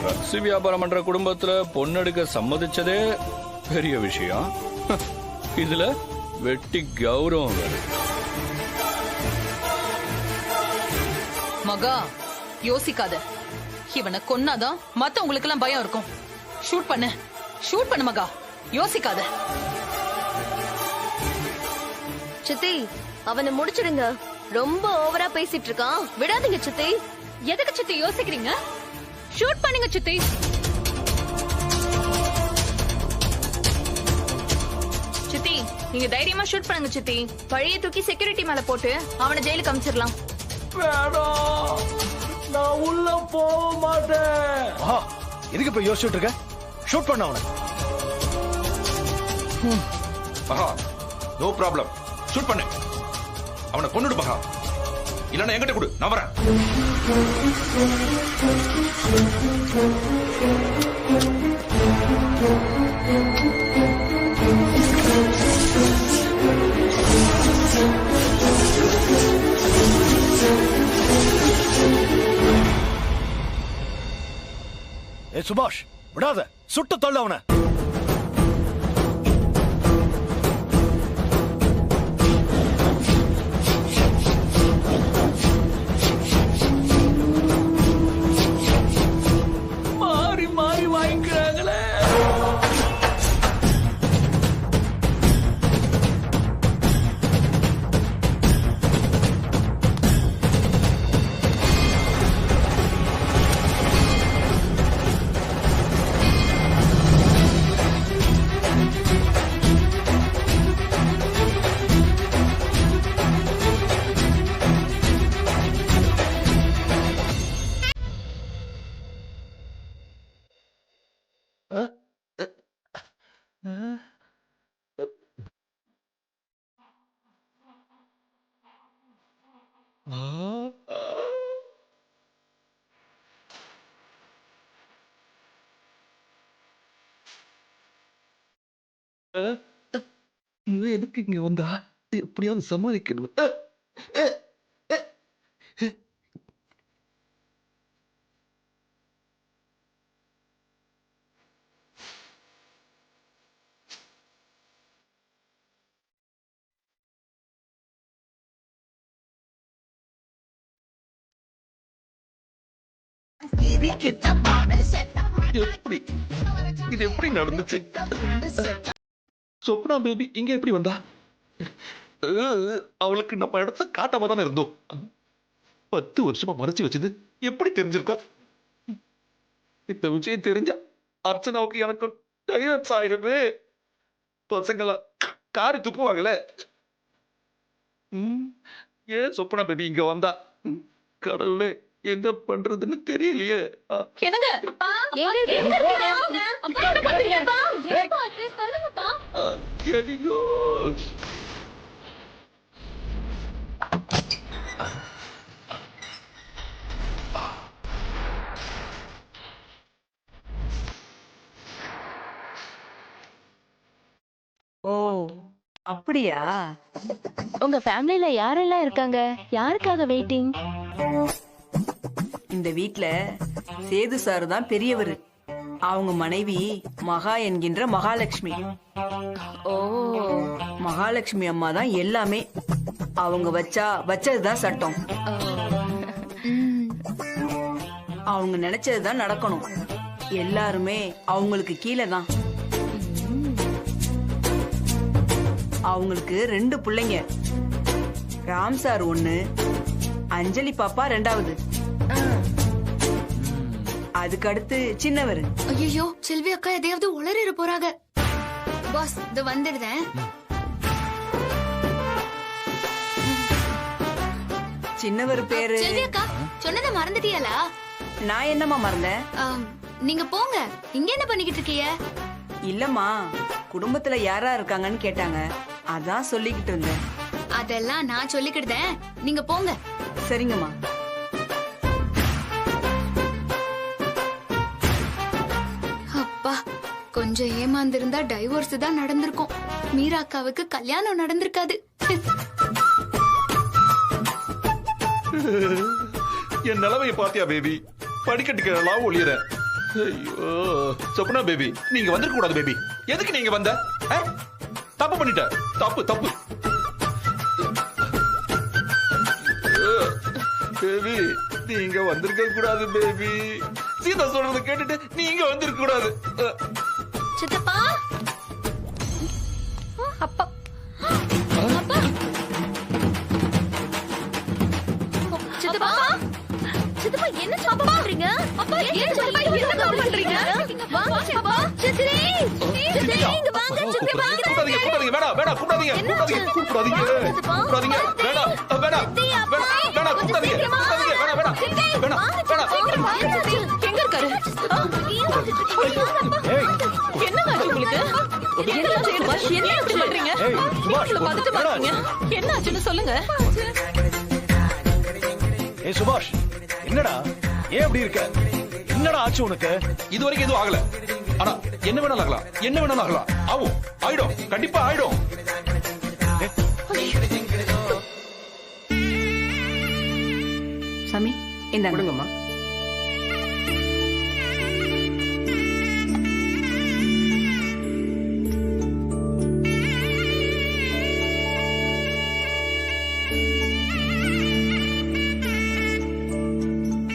Drugs வியாபாரம் பண்ற குடும்பத்துல பொண்ணெடுக்க சம்மதிச்சதே பெரிய விஷயம். இதுல வெட்டி கௌரவம் வேற. மகா யோசிக்காத. இவனை கொன்னாதான் மத்தவங்களுக்கு எல்லாம் பயம் இருக்கும். ஷூட் பண்ணு மகா, யோசிக்காத. சித்தி, அவனை முடிச்சிடுங்க. ரொம்ப ஓவரா பேசிட்டு இருக்கான், விடாதீங்க சித்தி. எதுக்கு சித்தி யோசிக்கிறீங்க? ஷூட் பண்ணுங்க சித்தி. சித்தி, நீங்க தைரியமா ஷூட் பண்ணுங்க சித்தி. பழைய தூக்கி செக்யூரிட்டி மேல போட்டு அவனை ஜெயிலுக்கு அமிச்சிடலாம். வேணாம், நான் உள்ள போக மாட்டேன். எதுக்கு இப்ப யோசிச்சுட்டு இருக்க? ஷூட் பண்ண அவனை. மகா, நோ ப்ராப்ளம், ஷூட் பண்ணு. அவனை கொன்னுடு மகா, இல்லன்னா என்கிட்ட கொடு, நான் வரேன். ஏ சுபாஷ், விடாத, சுட்டு தள்ள அவனை. மாறி மாறி வாங்கிக்கிறாங்களே. இவன் எதுக்கு இங்க வந்தா? எப்படியாவது சமாளிக்கணும். எப்படி இது எப்படி நடந்துச்சு? சொப்னா பேபி இங்க எப்படி வந்தா? அவளுக்கு நம்ம இடத்த காட்டாம தானே இருந்தோம். 10 வருஷமா மறைச்சு வச்சது எப்படி தெரிஞ்சிருக்கா? இந்த விஷயம் தெரிஞ்சா அர்ச்சனாவுக்கு எனக்கு டைவர்ஸ் ஆயிடுது. பசங்களா காரி துப்புவாங்கல்ல. ஏன் சொப்னா பேபி இங்க வந்தா? கடவுளே, என்ன பண்றதுன்னு தெரியலையே. ஐயோ, ஓ அப்படியா? உங்க ஃபேமிலில யாரெல்லாம் இருக்காங்க? யாருக்காக வெயிட்டிங்? இந்த வீட்ல சேது சார் தான் பெரியவர். அவங்க மனைவி மகா என்கின்ற மகாலட்சுமி. ஓ, மகாலட்சுமி அம்மா தான் எல்லாமே. அவங்க வச்சதுதான் சட்டம். அவங்க நினைச்சதுதான் நடக்கணும். எல்லாருமே அவங்களுக்கு கீழே தான். அவங்களுக்கு 2 பிள்ளைங்க. ராம் சார் 1, அஞ்சலி பாப்பா 2வது. அதுக்கு அடுத்து சின்னவர். ஐயோ, செல்வி அக்கா எதையாவது உளறிட போறாங்க. பாஸ், இது வந்துடுறேன். சின்னவர் பேரு செல்வி அக்கா, சொன்னதை மறந்துட்டியலா? நான் என்னமா மறந்தேன்? நீங்க போங்க. இங்க என்ன பண்ணிக்கிட்டு இருக்கீங்க? இல்லம்மா, குடும்பத்துல யாரா இருக்காங்கன்னு கேட்டாங்க, அதான் சொல்லிக்கிட்டு இருந்தேன். அதெல்லாம் நான் சொல்லிக்கிட்டேன், நீங்க போங்க. சரிங்கம்மா. அப்பா, கொஞ்சம் ஏமாந்திருந்தா டைவோர்ஸ் தான் நடந்திருக்கும். மீரா அக்காவுக்கு கல்யாணம் நடந்திருக்காது. என் நிலைமையை பாத்தியா பேபி? படிக்கட்டுக்கு எல்லாம் ஒளியற. ஐயோ சொப்னா பேபி, நீங்க வந்திருக்க கூடாது பேபி. எதுக்கு நீங்க வந்த? தப்பு பண்ணிட்ட. தப்பு தப்பு பேபி, நீங்க வந்திருக்க கூடாது பேபி. சீதா சொல்றத கேட்டுட்டு நீங்க வந்திருக்க கூடாது. சித்தப்பா அப்பா அப்பா சித்தப்பா சித்தப்பா என்ன சாப்பா பண்றீங்க? அப்பா ஏன் சித்தப்பா என்ன பண்றீங்க? வாங்க சித்தப்பா. சித்திரே சித்திரே இங்க வாங்க. சித்திரே வாங்க. கூடாதீங்க கூடாதீங்க, வேணா வேணா கூடாதீங்க கூடாதீங்க கூடாதீங்க கூடாதீங்க, வேணா வேணா வேணா கூடாதீங்க கூடாதீங்க, வேணா வேணா வேணா வேணா. எங்க இருக்காரு? என்ன உங்களுக்கு? என்ன சுபாஷ், என்ன இப்படி பண்றீங்க? வீட்டுல பதட்டு பாருங்க. என்ன ஆச்சுன்னு சொல்லுங்க. ஏய் சுபாஷ், என்னடா ஏன் அப்படி இருக்க? என்னடா ஆச்சு உனக்கு? இது வரைக்கும் எதுவும் ஆகல. ஆனா என்ன வேணாலும் ஆகலாம், என்ன வேணாலும் ஆகலாம். ஆகும், ஆயிடும், கண்டிப்பா ஆயிடும். சாமி இந்தாங்க. கொடுங்கம்மா.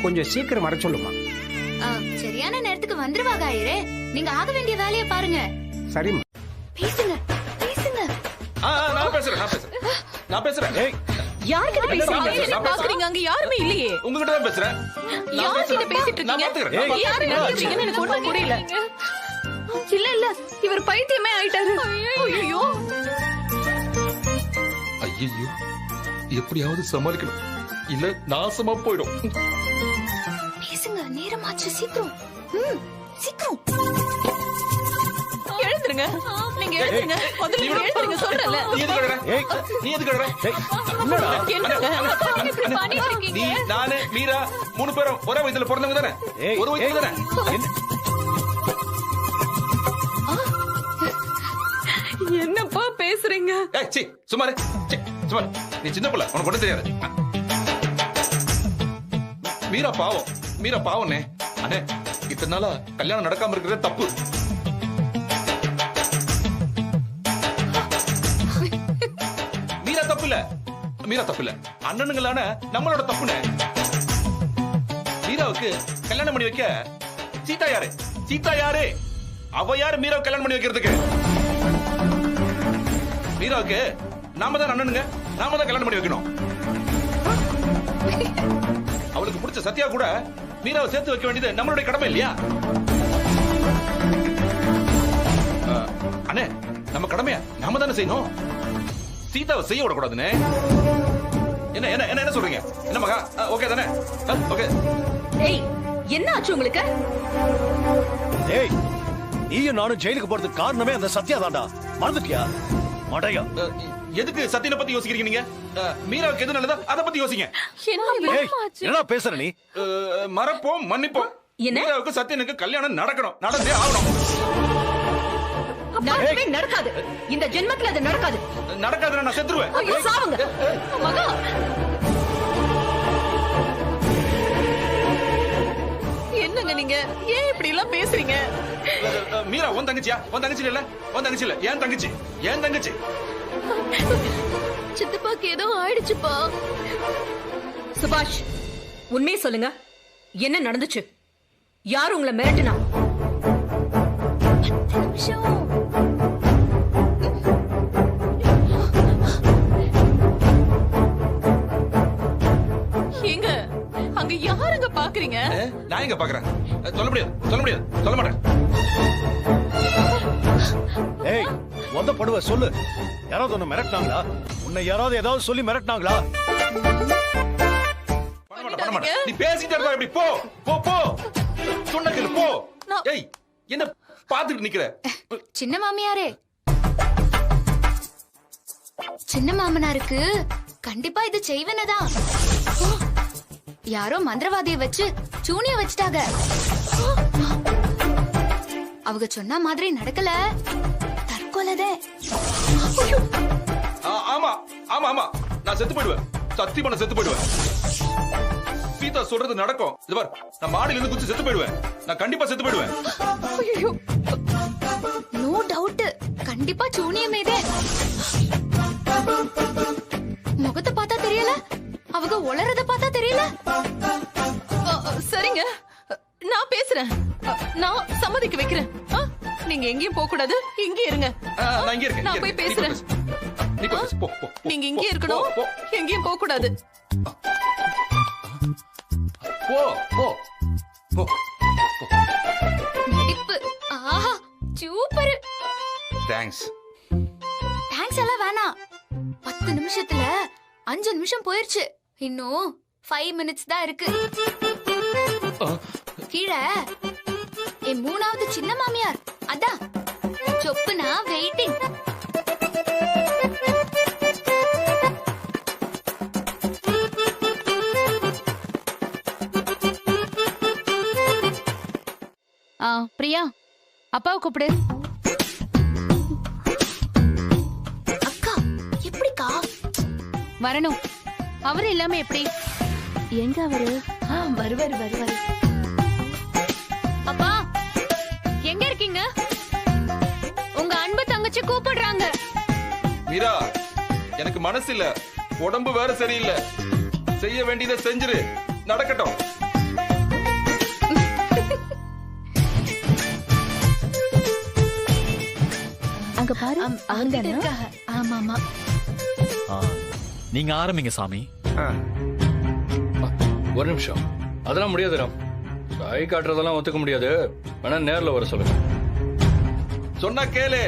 கொஞ்சம் சீக்கிரம் வர சொல்லுமா. சரியான நேரத்துக்கு வந்துருவாங்க ஐயரே. நீங்க ஆக வேண்டிய வேலையை பாருங்க. சரிம்மா. பேசுங்க பேசுங்க. நான் பேசுறேன் நான் பேசுறேன் நான் பேசுறேன். ஏய் யார்கிட்ட பேசுறீங்க? பாக்குறீங்க அங்க யாருமே இல்லையே. உங்ககிட்ட தான் பேசுறேன். யார்கிட்ட பேசிட்டு நான் இருக்கீங்க? பாத்துக்கிறேன். யாரு நினைக்கிறீங்கன்னு எனக்கு ஒண்ணும் புரியல. இல்ல இல்ல, இவர் பைத்தியமே ஆயிட்டாரு. ஐயோ ஐயோ, எப்படியாவது சமாளிக்கணும், இல்ல நாசமா போயிடும். பேசுங்க, நேரமாச்சு. சீக்கிரம் சீக்கிரம் எழுந்துருங்க. நீங்க எழுந்துருங்க. முதல்ல நீங்க எழுந்துருங்க சொல்றல. நீ எதுக்கு அழற? நீ எதுக்கு அழற? என்னடா? இப்படி பண்ணிட்டு இருக்கீங்க? நீ நானு மீரா 3 பேரும் ஒரே வயதுல பிறந்தவங்க தானே? ஏய், ஒரு வயசுல தானே? என்னப்பா பேசுறீங்க? ஏய் சீ, சும்மா இரு. சீ, சும்மா இரு. நீ சின்ன பிள்ளை, உனக்கு ஒண்ணும் தெரியாது. மீரா பாவம், மீரா பாவம்னே. அண்ணே, இத்தனை நாளா கல்யாணம் நடக்காம இருக்கிறது தப்பு. மீரா தப்பு இல்ல, மீரா தப்பு இல்ல, அண்ணனுங்களான நம்மளோட தப்புனே. மீராவுக்கு கல்யாணம் பண்ணி வைக்க சீதா யாரு? சீதா யாரு? அவ யாரு மீராவை கல்யாணம் பண்ணி வைக்கிறதுக்கு? மீராவுக்கு நாம தான் அண்ணனுங்க, நாம தான் கல்யாணம் பண்ணி வைக்கணும். அவளுக்கு பிடிச்ச சத்யா கூட மீராவை சேர்த்து வைக்க வேண்டியது நம்மளுடைய கடமை இல்லையா? அண்ணே, நம்ம கடமையா நாம தானே செய்யணும். சீதாவை செய்ய விடக்கூடாதுன்னு. என்ன என்ன என்ன சொல்றீங்க? என்ன மகா, ஓகே தானே? ஓகே. ஏய், என்ன ஆச்சு உங்களுக்கு? ஏய், நீயும் நானும் ஜெயிலுக்கு போறதுக்கு காரணமே அந்த சத்யா தான்டா. மறந்துட்டியா? மடையா. எதுக்கு சத்தியனை பத்தி யோசிக்கிறீங்க நீங்க? மீராவுக்கு எது நல்லதோ அதை பத்தி யோசிங்க. ஏய், என்னடா பேசுற நீ? மறப்போம், மன்னிப்போம். மீராவுக்கு சத்தியனுக்கு கல்யாணம் நடக்கணும், நடந்தே ஆகணும். நடக்கவே நடக்காது. இந்த ஜென்மத்துல அது நடக்காது. நடக்காதுன்னா நான் செத்துருவேன். ஐயோ, சாவுங்க. மகா, என்னங்க நீங்க? ஏன் இப்படி எல்லாம் பேசுறீங்க? மீரா உன் தங்கச்சியா? உன் தங்கச்சி இல்ல, உன் தங்கச்சி இல்ல, ஏன் தங்கச்சி, ஏன் தங்கச்சி. சித்தப்பாக்கு ஏதோ ஆயிடுச்சுப்பா. சுபாஷ், உண்மையை சொல்லுங்க. என்ன நடந்துச்சு? யார் உங்களை மிரட்டுனா? எங்க அங்க யாருங்க பாக்குறீங்க? நான் எங்க பாக்குறேன்? சொல்ல முடியாது, சொல்ல முடியாது, சொல்ல மாட்டேன். ஏய், வந்த படுவ சொல்லு. யாராவது உன்னை மிரட்டினாங்களா? உன்னை யாராவது ஏதாவது சொல்லி மிரட்டினாங்களா? பண்ண மாட்டேன். நீ பேசிட்டே இருக்க, இப்படி போ போ போ. சொன்ன கேளு, போ. ஏய், என்ன பாத்துட்டு நிக்கிற? சின்ன மாமியாரே, சின்ன மாமனாருக்கு கண்டிப்பா இது செய்வனதான். யாரோ மந்திரவாதியை வச்சு சூனிய வச்சுட்டாங்க. அவங்க சொன்ன மாதிரி நடக்கல, தற்கொலைதே. ஆமா ஆமா ஆமா, நான் செத்து போயிடுவேன். சத்தியமா நான் செத்து போயிடுவேன். சீதா சொல்றது நடக்கும். இது பார், நான் மாடியில இருந்து குதிச்சு செத்து போயிடுவேன். நான் கண்டிப்பா செத்து போயிடுவேன். ஐயோ, நோ டவுட், கண்டிப்பா சூனியமேதே. முகத்தை பார்த்தா தெரியல, அவங்க உளறத பார்த்தா தெரியல. சரிங்க, நான் பேசுறேன். நான் சம்மதிக்க வைக்கிறேன். நீங்க எங்கேயும் போக கூடாது, இங்கே இருங்க. நான் இங்க இருக்கேன். நான் போய் பேசுறேன். நீ போ, போ, போ. நீங்க இங்கே இருக்கணும், எங்கேயும் போக கூடாது. போ, போ, போ. நடிப்பு, ஆஹா சூப்பர். தேங்க்ஸ். தேங்க்ஸ் எல்லாம் வேணாம். 10 நிமிஷத்துல 5 நிமிஷம் போயிருச்சு. இன்னும் 5 மினிட்ஸ் தான் இருக்கு. கீழே என் 3வது சின்ன மாமியார், அதான் சொப்புனா வெயிட்டிங். பிரியா, அப்பாவை கூப்பிடு. அக்கா, எப்படிக்கா வரணும். அவரு இல்லாம எப்படி? எங்க அவரு? வருவாரு. அப்பா, எங்க இருக்கீங்க? உங்க அன்பு தங்கச்சி கூப்பிடுறாங்க. மீரா, எனக்கு மனசு இல்ல, உடம்பு வேற சரியில்லை. செய்ய வேண்டியதை செஞ்சிரு, நடக்கட்டும். அங்க பாரு, ஆமா. நீங்க ஆரம்பிங்க சாமி. ஒரு நிமிஷம், அதெல்லாம் முடியாது ராம். கை காட்டுறதெல்லாம் ஒத்துக்க முடியாது. வேணா நேர்ல வர சொல்லுங்க. சொன்னா கேளு,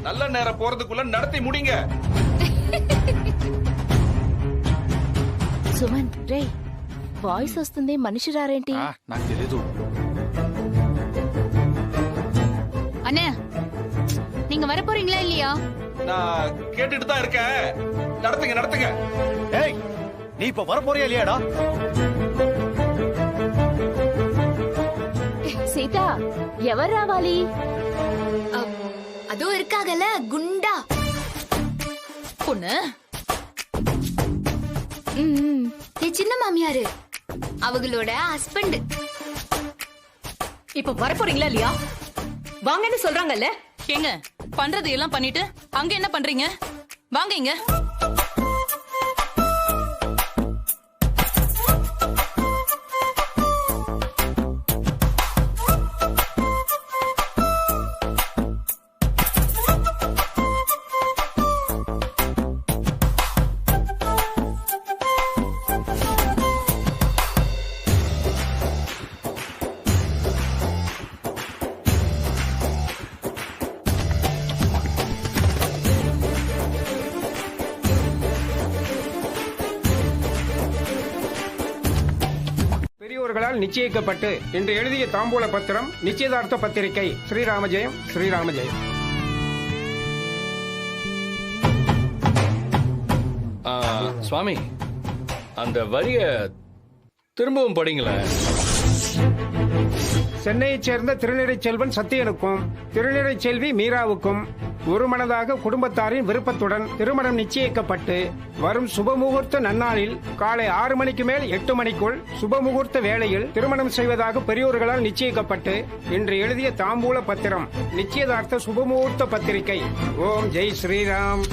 நல்ல நேரம் போறதுக்குள்ள நடத்தி முடிங்க. సుమన్ రే, వాయిస్ వస్తుంది, మనిషి రారేంటి? నాకు తెలీదు. అన్నయ్య, நீங்க வர போறீங்களா இல்லையா? நான் கேட்டுட்டு தான் இருக்கேன். நடத்துங்க. ஏய், நீ இப்ப வர போறியா இல்லையாடா? సీత, ఎవరు రావాలి? அதோ இருக்காகல குண்டா பொண்ணு. என் சின்ன மாமியாரு, அவங்களோட ஹஸ்பண்ட். இப்ப வர போறீங்களா இல்லையா? வாங்கன்னு சொல்றாங்கல்ல. ஏங்க, பண்றது எல்லாம் பண்ணிட்டு அங்க என்ன பண்றீங்க? வாங்க இங்க. பெரியோர்களால் நிச்சயிக்கப்பட்டு இன்று எழுதிய தாம்பூல பத்திரம் நிச்சயதார்த்த பத்திரிகை. ஸ்ரீராம ஜெயம், ஸ்ரீராம ஜெயம். சுவாமி, அந்த வரிய திரும்பவும் படிங்களேன். சென்னையைச் சேர்ந்த திருநிறை செல்வன் சத்தியனுக்கும் திருநிறை செல்வி மீராவுக்கும் ஒரு மனதாக குடும்பத்தாரின் விருப்பத்துடன் திருமணம் நிச்சயிக்கப்பட்டு வரும் சுபமுகூர்த்த நன்னாளில் காலை 6 மணிக்கு மேல் 8 மணிக்குள் சுபமுகூர்த்த வேளையில் திருமணம் செய்வதாக பெரியோர்களால் நிச்சயிக்கப்பட்டு இன்று எழுதிய தாம்பூல பத்திரம் நிச்சயதார்த்த சுபமுகூர்த்த பத்திரிகை. ஓம் ஜெய் ஸ்ரீராம்.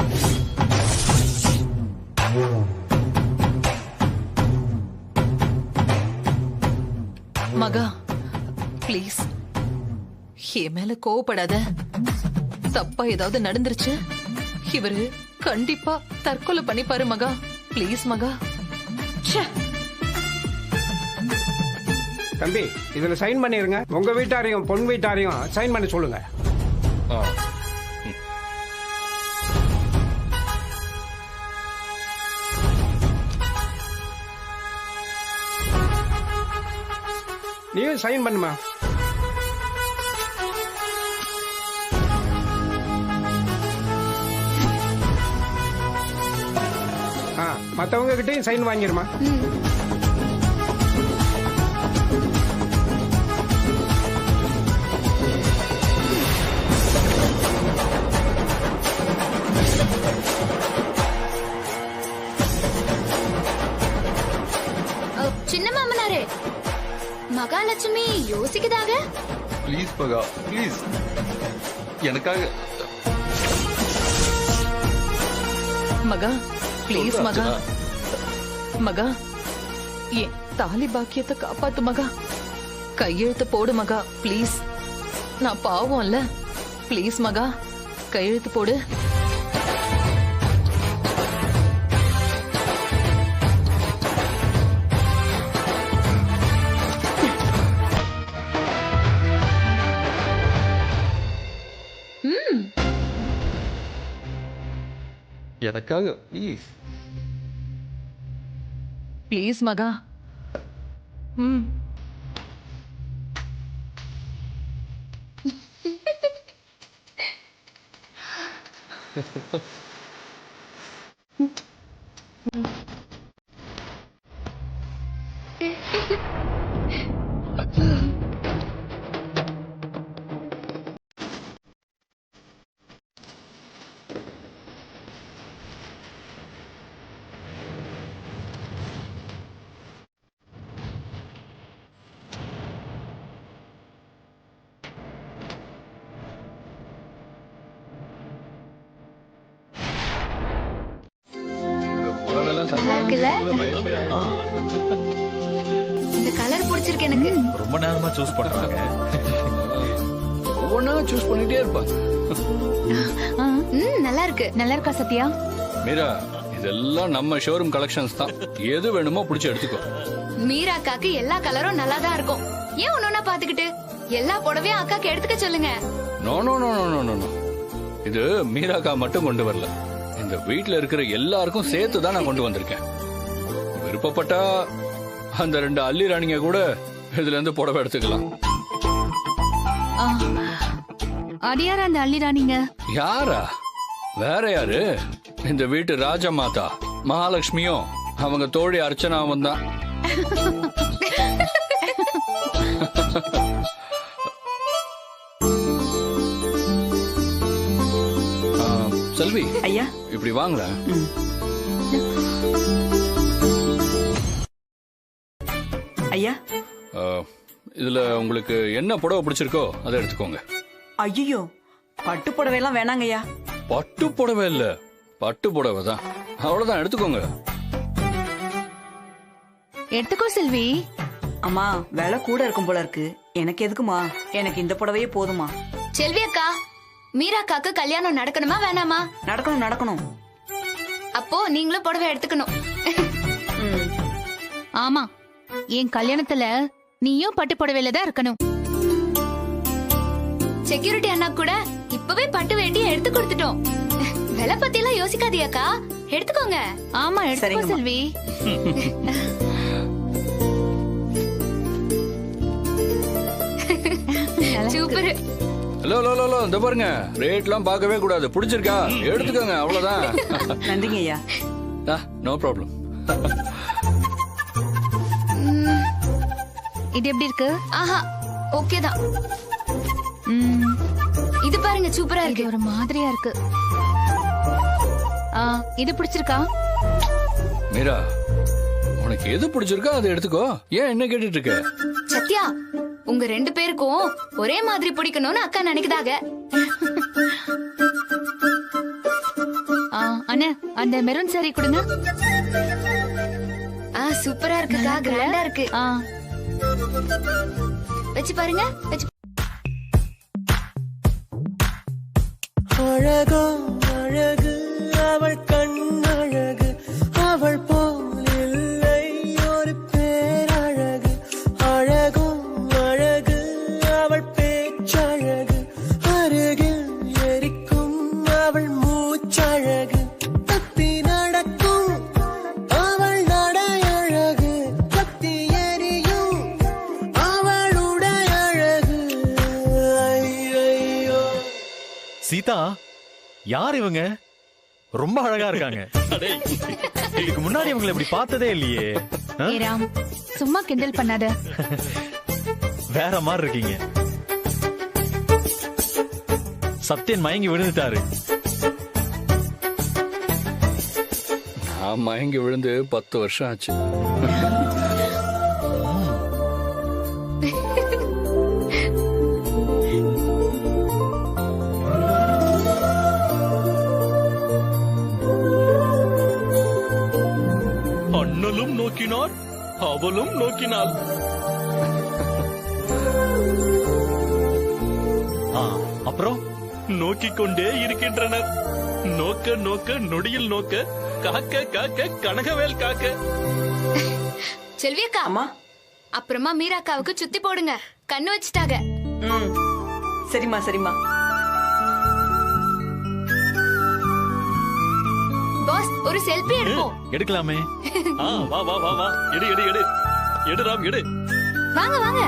மகா, ப்ளீஸ் என் மேல கோவப்படாத. தப்பா ஏதாவது நடந்துருச்சு, இவரு கண்டிப்பா தற்கொலை பண்ணிப்பாரு மகா. ப்ளீஸ் மகா. தம்பி, இதுல சைன் பண்ணிருங்க. உங்க வீட்டாரையும் பொன் வீட்டாரையும் சைன் பண்ணி சொல்லுங்க. நீயும் சைன் பண்ணுமா. மத்தவங்க கிட்டையும் சைன் வாங்கிருமா. சின்ன மாமனாரே, மகாலட்சுமி யோசிக்குதாக. ப்ளீஸ் மகா, ப்ளீஸ் எனக்காக. மகா ப்ளீஸ் சொல்லு மகா. அர்ச்சனா. மகா ஏன் தாலி பாக்கியத்தை காப்பாத்து மகா. கையெழுத்து போடு மகா ப்ளீஸ். நான் பாவம் இல்ல, ப்ளீஸ் மகா கையெழுத்து போடு. எனக்காக ப்ளீஸ். ப்ளீஸ் மகா. ம் இந்த கலர் பிடிச்சிருக்கு எனக்கு. ரொம்ப நேரமா சூஸ் பண்றாங்க. ஒவ்வொன்னா சூஸ் பண்ணிட்டே இருப்பாங்க. நல்லா இருக்கு. நல்லா இருக்கா சத்யா? மீரா, இதெல்லாம் நம்ம ஷோரூம் கலெக்ஷன்ஸ் தான். எது வேணுமோ பிடிச்சி எடுத்துக்கோ. மீரா அக்காக்கு எல்லா கலரும் நல்லா தான் இருக்கும். ஏன் ஒன்னொன்னா பாத்துக்கிட்டு எல்லா புடவையும் அக்காக்கு எடுத்துக்க சொல்லுங்க. No no no no no no. இது மீராக்கா மட்டும் கொண்டு வரல, இந்த வீட்ல இருக்கிற எல்லாருக்கும் சேர்த்து தான் நான் கொண்டு வந்திருக்கேன். விருப்பப்பட்டா அந்த 2 அள்ளி ராணிங்க கூட இதுல இருந்து புடவை எடுத்துக்கலாம். அது யாரா அந்த அள்ளிராணிங்க? யாரா? வேற யாரு? இந்த வீட்டு ராஜமாதா மகாலட்சுமியும் அவங்க தோழி அர்ச்சனாவும் தான். செல்வி, ஐயா இப்படி வாங்கல. ஐயா. இதுல உங்களுக்கு என்ன புடவை பிடிச்சிருக்கோ அதை எடுத்துக்கோங்க. ஐயோ, பட்டு புடவை எல்லாம் வேணாங்க ஐயா. பட்டு புடவை இல்ல, பட்டு புடவை தான். அவ்வளவுதான், எடுத்துக்கோங்க. எடுத்துக்கோ செல்வி. அம்மா, விலை கூட இருக்கும் போல இருக்கு. எனக்கு எதுக்குமா? எனக்கு இந்த புடவையே போதுமா. செல்வி அக்கா, மீரா அக்காக்கு கல்யாணம் நடக்கணுமா வேணாமா? நடக்கணும் நடக்கணும். அப்போ நீங்களும் புடவை எடுத்துக்கணும். ஆமா, என் கல்யாணத்துல நீயும் பட்டு புடவையில தான் இருக்கணும். செக்யூரிட்டி அண்ணா கூட இப்பவே பட்டு வேட்டியை எடுத்து கொடுத்துட்டோம். விலை பத்தி எல்லாம் யோசிக்காதியாக்கா, எடுத்துக்கோங்க. ஆமா, எடுத்துக்கோ செல்வி. சூப்பர். ஹலோ ஹலோ ஹலோ, இந்த பாருங்க, ரேட்லாம் பார்க்கவே கூடாது. பிடிச்சிருக்கா எடுத்துக்கோங்க, அவ்வளவுதான். நன்றிங்க ஐயா. No problem. இது எப்படி இருக்கு? ஆஹா, ஓகே தான். இது பாருங்க, சூப்பரா இது இருக்கு. ஒரு மாதிரியா இருக்கு. இது பிடிச்சிருக்கா? மீரா, உனக்கு எது பிடிச்சிருக்கோ அதை எடுத்துக்கோ. ஏன் என்ன கேட்டுட்டு இருக்க? சத்யா, உங்க 2 பேருக்கும் ஒரே மாதிரி பிடிக்கணும்னு அக்கா நினைக்குதாக. அண்ணா, அந்த மெரூன் சாரி கொடுங்க. சூப்பரா இருக்குக்கா, கிராண்டா இருக்கு. வச்சு பாருங்க, வச்சு. அழகோ அழகு அவள் கண்ணழகு, அவள் போல் இல்லை ஒரு பேரழகு. அழகோ அழகு அவள் பேச்சழகு, அருகில் எரிக்கும் அவள் மூச்சழகு. தப்பி நடக்கும் அவள் நடையழகு, பத்தி எரியும் அவளுடைய அழகு. ஐயோ. சீதா, யார் இவங்க? ரொம்ப அழகா இருக்காங்க. இதுக்கு முன்னாடி இவங்களை இப்படி பார்த்ததே இல்லையே. ஏய் ராம், சும்மா கிண்டல் பண்ணாத. வேற மாதிரி இருக்கீங்க. சத்யன் மயங்கி விழுந்துட்டாரு. நான் மயங்கி விழுந்து 10 வருஷம் ஆச்சு. அண்ணலும் நோக்கினார், அவளும் நோக்கினாள். அப்புறம் நோக்கிக் கொண்டே இருக்கின்றனர். நோக்க நோக்க நொடியில் நோக்க, காக்க காக்க கனகவேல் காக்க. செல்வி அக்கா, அம்மா. அப்புறமா மீராக்காவுக்கு சுத்தி போடுங்க, கண்ணு வச்சுட்டாங்க. சரிம்மா சரிம்மா. பாஸ், ஒரு செல்ஃபி எடுப்போம். எடுக்கலாமே. வா வா வா வா, எடு எடு எடு எடு ராம், எடு. வாங்க வாங்க.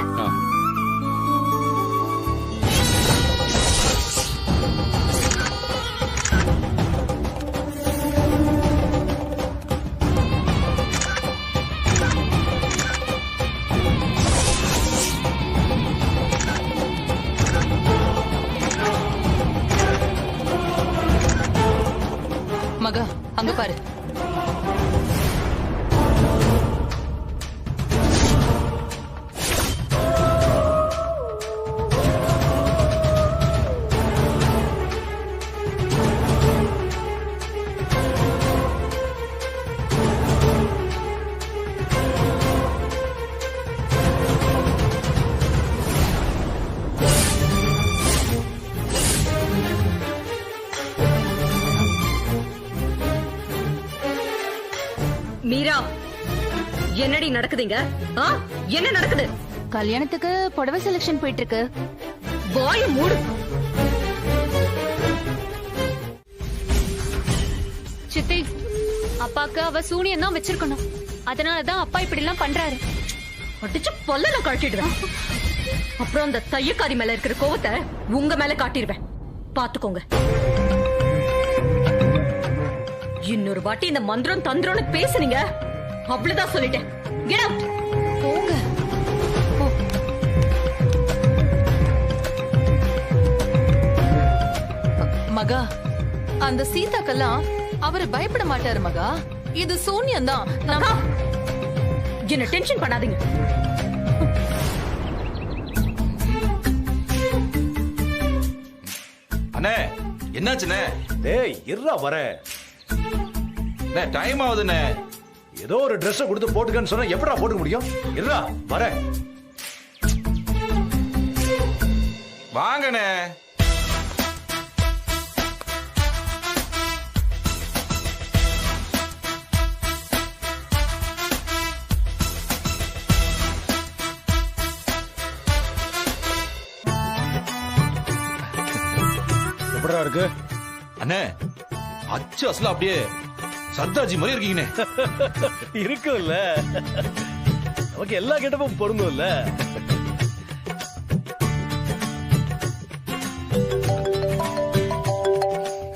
மகா, அங்க பாரு. மீரா, என்னடி நடக்குதுங்க? என்ன நடக்குது? கல்யாணத்துக்கு புடவை செலக்ஷன் போயிட்டு இருக்கு. வாய மூடு. சித்தி, அப்பாக்கு அவ சூனியம் தான் வச்சிருக்கணும். அதனாலதான் அப்பா இப்படி எல்லாம் பண்றாரு. அடிச்சு பல்லல காட்டிடுவேன். அப்புறம் அந்த தையக்காரி மேல இருக்கிற கோவத்தை உங்க மேல காட்டிடுவேன். பாத்துக்கோங்க. இன்னொரு வாட்டி இந்த மந்திரம் தந்திரம்னு பேசுனீங்க, அவ்வளவுதான் சொல்லிட்டேன். Get out. போங்க. மகா, அந்த சீதாக்கெல்லாம் அவரு பயப்பட மாட்டாரு மகா. இது சூன்யம் தான். என்ன டென்ஷன் பண்ணாதீங்க. அண்ணே, என்னாச்சுண்ணே? டேய் இருடா வரேன். டைம் ஆகுதுண்ணே. ஏதோ ஒரு Dress கொடுத்து போட்டுக்கன்னு சொன்னா எப்படா போட்டுக்க முடியும்? இருடா வரேன். வாங்கண்ணே. எப்படா இருக்கு? அண்ணே, அச்சு அசல அப்படியே சர்தாஜி மாதிரி இருக்கீங்கண்ணே. இருக்கும்ல, நமக்கு எல்லா கெட்டப்பும் பொருந்தும்ல.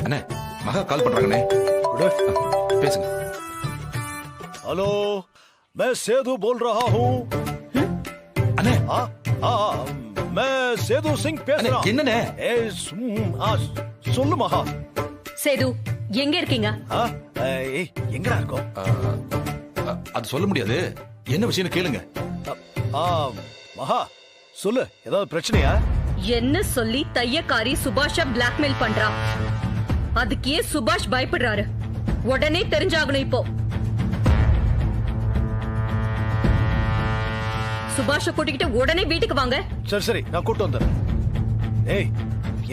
அண்ணே, மகா கால் பண்றாங்கண்ணே. பேசுங்க. हेलो, मैं सेधु बोल रहा हूँ. अने मैं सेधु सिंह பேச रहा हूँ. என்னண்ணே? சொல்லு மகா. சேது, எங்க இருக்கீங்க? எங்கடா இருக்கோம்? அது சொல்ல முடியாது. என்ன விஷயம் கேளுங்க. மகா சொல்லு, ஏதாவது பிரச்சனையா? என்ன சொல்லி தையக்காரி சுபாஷ பிளாக்மெயில் பண்றா? அதுக்கே சுபாஷ் பயப்படுறாரு. உடனே தெரிஞ்சாகணும். இப்போ சுபாஷ கூட்டிக்கிட்டு உடனே வீட்டுக்கு வாங்க. சரி சரி, நான் கூட்டு வந்துறேன். ஏய்,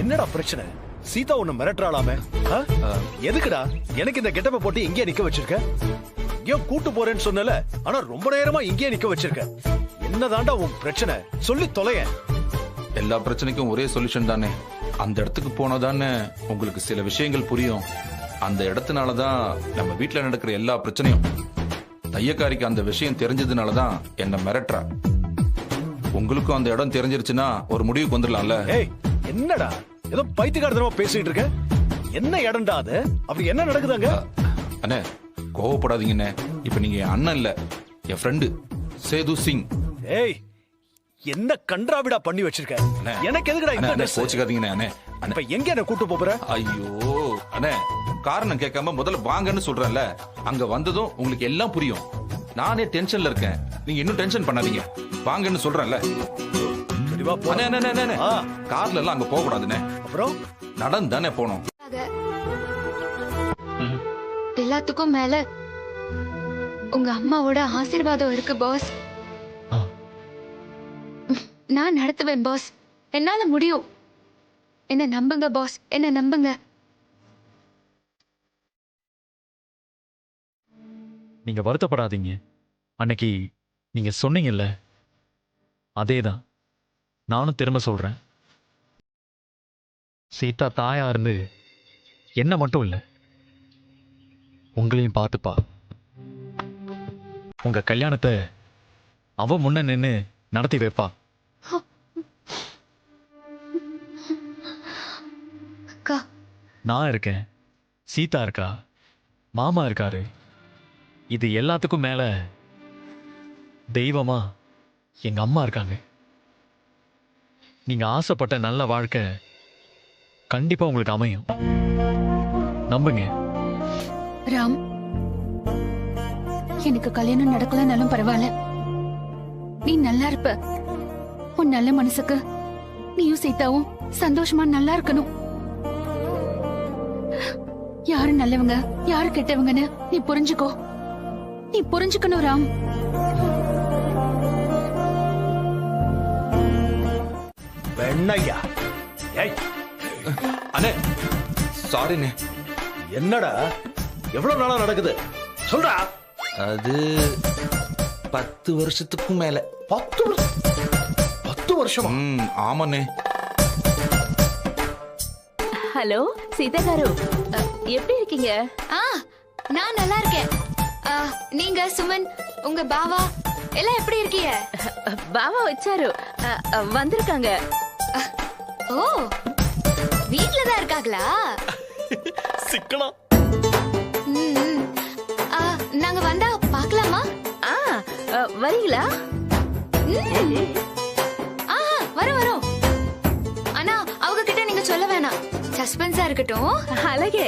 என்னடா பிரச்சனை? சீதா உன்னை மிரட்டுறாளாமே. எதுக்குடா எனக்கு இந்த கெட்டப்ப போட்டு இங்கே நிக்க வச்சிருக்க? எங்கேயோ கூட்டு போறேன்னு சொன்னல, ஆனா ரொம்ப நேரமா இங்கே நிக்க வச்சிருக்க. என்னதாண்டா உன் பிரச்சனை? சொல்லி தொலைய. எல்லா பிரச்சனைக்கும் ஒரே சொல்யூஷன் தானே. அந்த இடத்துக்கு போனதானே உங்களுக்கு சில விஷயங்கள் புரியும். அந்த இடத்துனாலதான் நம்ம வீட்டுல நடக்கிற எல்லா பிரச்சனையும். தையக்காரிக்கு அந்த விஷயம் தெரிஞ்சதுனாலதான் என்ன மிரட்டுறா. உங்களுக்கும் அந்த இடம் தெரிஞ்சிருச்சுன்னா ஒரு முடிவுக்கு வந்துடலாம்ல. ஏய், என்னடா ஏதோ பைத்தியக்காரத்தனமா பேசிட்டு இருக்க? என்ன இடம்டா அது? அப்படி என்ன நடக்குதாங்க? அண்ணே, கோவப்படாதீங்கண்ணே. இப்ப நீங்க என் அண்ணன் இல்ல, என் ஃப்ரெண்டு சேது சிங். ஏய், என்ன கன்றாவிடா பண்ணி வச்சிருக்க? எனக்கு எதுக்குடா இந்த ட்ரெஸ்? கோச்சிக்காதீங்கண்ணே. அண்ணே, இப்ப எங்க என்ன கூட்டு போற? ஐயோ அண்ணே, காரணம் கேட்காம முதல்ல வாங்கன்னு சொல்றேன்ல. அங்க வந்ததும் உங்களுக்கு எல்லாம் புரியும். நானே டென்ஷன்ல இருக்கேன், நீங்க இன்னும் டென்ஷன் பண்ணாதீங்க. வாங்கன்னு சொல்றேன்ல. கார்ல எல்லாம் அங்க போக கூடாதுண்ணே. அப்புறம் நடந்தானே போனோம். எல்லாத்துக்கும் மேல உங்க அம்மாவோட ஆசீர்வாதம் இருக்கு பாஸ். நான் நடத்துவேன் பாஸ். என்னால முடியும். என்ன நம்புங்க பாஸ், என்ன நம்புங்க. நீங்க வருத்தப்படாதீங்க. அன்னைக்கு நீங்க சொன்னீங்கல்ல, அதேதான் நானும் திரும்ப சொல்றேன். சீதா தாயா இருந்து என்ன மட்டும் இல்லை, உங்களையும் பார்த்துப்பா. உங்க கல்யாணத்தை அவ முன்ன நின்று நடத்தி வைப்பா. நான் இருக்கேன், சீதா இருக்கா, மாமா இருக்காரு. இது எல்லாத்துக்கும் மேல தெய்வமா எங்க அம்மா இருக்காங்க. நீங்க ஆசைப்பட்ட நல்ல வாழ்க்கை கண்டிப்பா உங்களுக்கு அமையும். நம்புங்க. ராம், எனக்கு கல்யாணம் நடக்கலனாலும் பரவாயில்ல. நீ நல்லா இருப்ப. உன் நல்ல மனசுக்கு நீயும் சீதாவும் சந்தோஷமா நல்லா இருக்கணும். யாரு நல்லவங்க யாரு கெட்டவங்கன்னு நீ புரிஞ்சுக்கோ. நீ புரிஞ்சுக்கணும் ராம். பெண்ணையா, ஏய் அண்ணே சாரிண்ணே. என்னடா எவ்வளவு நாளா நடக்குது சொல்றா. அது 10 வருஷத்துக்கும் மேல. 10 வருஷமா? ஆமாண்ணே. ஹலோ சீதா காரு, எப்படி இருக்கீங்க? நான் நல்லா இருக்கேன். நீங்க சுமன், உங்க பாவா எல்லாம் எப்படி இருக்கீங்க? பாவா வச்சாரு, வந்திருக்காங்க. ஓ, வீட்ல தான் இருக்காங்களா? சிக்கலாம். நாங்க வந்தா பார்க்கலாமா? வரீங்களா? வரோம். ஆனா அவங்க கிட்ட நீங்க சொல்ல வேணாம், சஸ்பென்ஸா இருக்கட்டும். అలాగే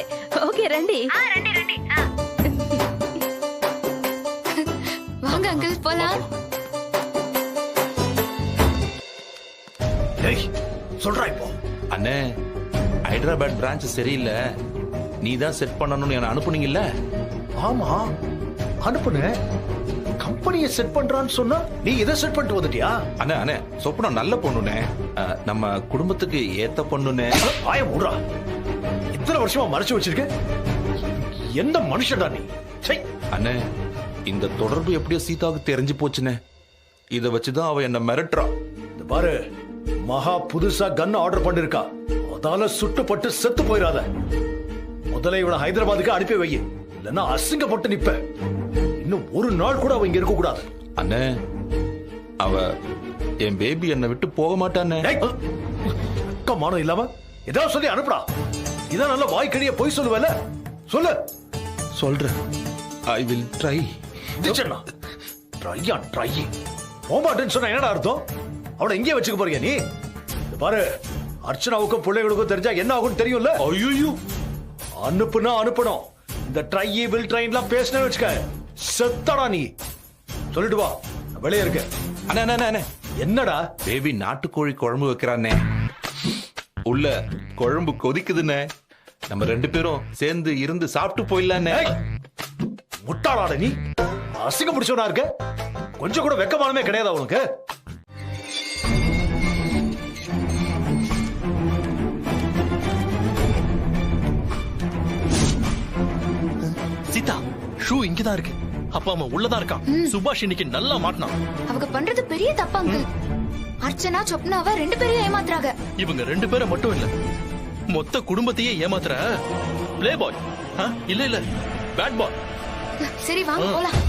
ఓకే రండి. வாங்க அங்கிள், போலாம். ஏய் சொல்றா இப்போ. அண்ணே, ஹைதராபாத் பிரான்ச் சரியில்லை, நீ தான் செட் பண்ணணும்னு என்ன அனுப்புனீங்கல்ல? ஆமா அனுப்புன. கம்பெனியை செட் பண்றான்னு சொன்னா நீ இதை செட் பண்ணிட்டு வந்துட்டியா? அண்ணே அண்ணே, சொப்பனா நல்ல பொண்ணுனே, நம்ம குடும்பத்துக்கு ஏத்த பொண்ணுனே. ஆய மூடா, இத்தனை வருஷமா மறைச்சு வச்சிருக்க. எந்த மனுஷன்டா நீ? அண்ணே, இந்த தொடர்பு எப்படியோ சீதாவுக்கு தெரிஞ்சு போச்சுனே. இத வச்சுதான் அவ என்ன மிரட்டுறா. இந்த பாரு, மகா புதுசா கன் ஆர்டர் பண்ணிருக்கா. அதால சுட்டுப்பட்டு செத்து போயிடாத. முதல்ல இவனை ஹைதராபாத்துக்கு அனுப்பி வை, இல்லன்னா அசிங்கப்பட்டு நிப்ப. இன்னும் ஒரு நாள் கூட அவ இங்க இருக்க கூடாது. அண்ணே, அவ என் பேபி என்னை விட்டு போக மாட்டானே. மானம் இல்லாம ஏதாவது சொல்லி அனுப்புடா. இதான் நல்ல வாய்க்கடிய போய் சொல்லுவல. சொல்லு. சொல்றேன். I will try. ட்ரை போமாட்டேன்னு சொன்னா என்னடா அர்த்தம்? அவனை எங்கே வச்சுக்க போறீங்க நீ? பாரு, அர்ச்சனாவுக்கும் பிள்ளைகளுக்கும் தெரிஞ்சா என்ன ஆகும் தெரியும்ல? ஐயோ, அனுப்பணும். இந்த ட்ரை வில் ட்ரைன்லாம் பேசினே வச்சுக்க, செத்தடா நீ. சொல்லிட்டு வா, வெளியே இருக்க. அண்ணே, என்னடா? பேபி நாட்டுக்கோழி குழம்பு வைக்கிறானே, உள்ள குழம்பு கொதிக்குதுன்னு. நம்ம 2 பேரும் சேர்ந்து இருந்து சாப்பிட்டு போயிடலானே. முட்டாளாட நீ, அசிங்க பிடிச்சவனா இருக்க. கொஞ்சம் கூட வெக்கமானமே கிடையாது அவனுக்கு. சீதா, ஷூ இங்கதான் இருக்கு. அப்பா அம்மா உள்ளதான் இருக்கான். சுபாஷ் இன்னைக்கு நல்லா மாட்டினான். அவங்க பண்றது பெரிய தப்பாங்க. அர்ச்சனா சொப்னாவ 2 பேரையும் ஏமாத்துறாங்க. இவங்க 2 பேரை மட்டும் இல்ல, மொத்த குடும்பத்தையே ஏமாத்துற பிளே பாய். இல்ல பேட் பாய். சரி வாங்க போலாம்.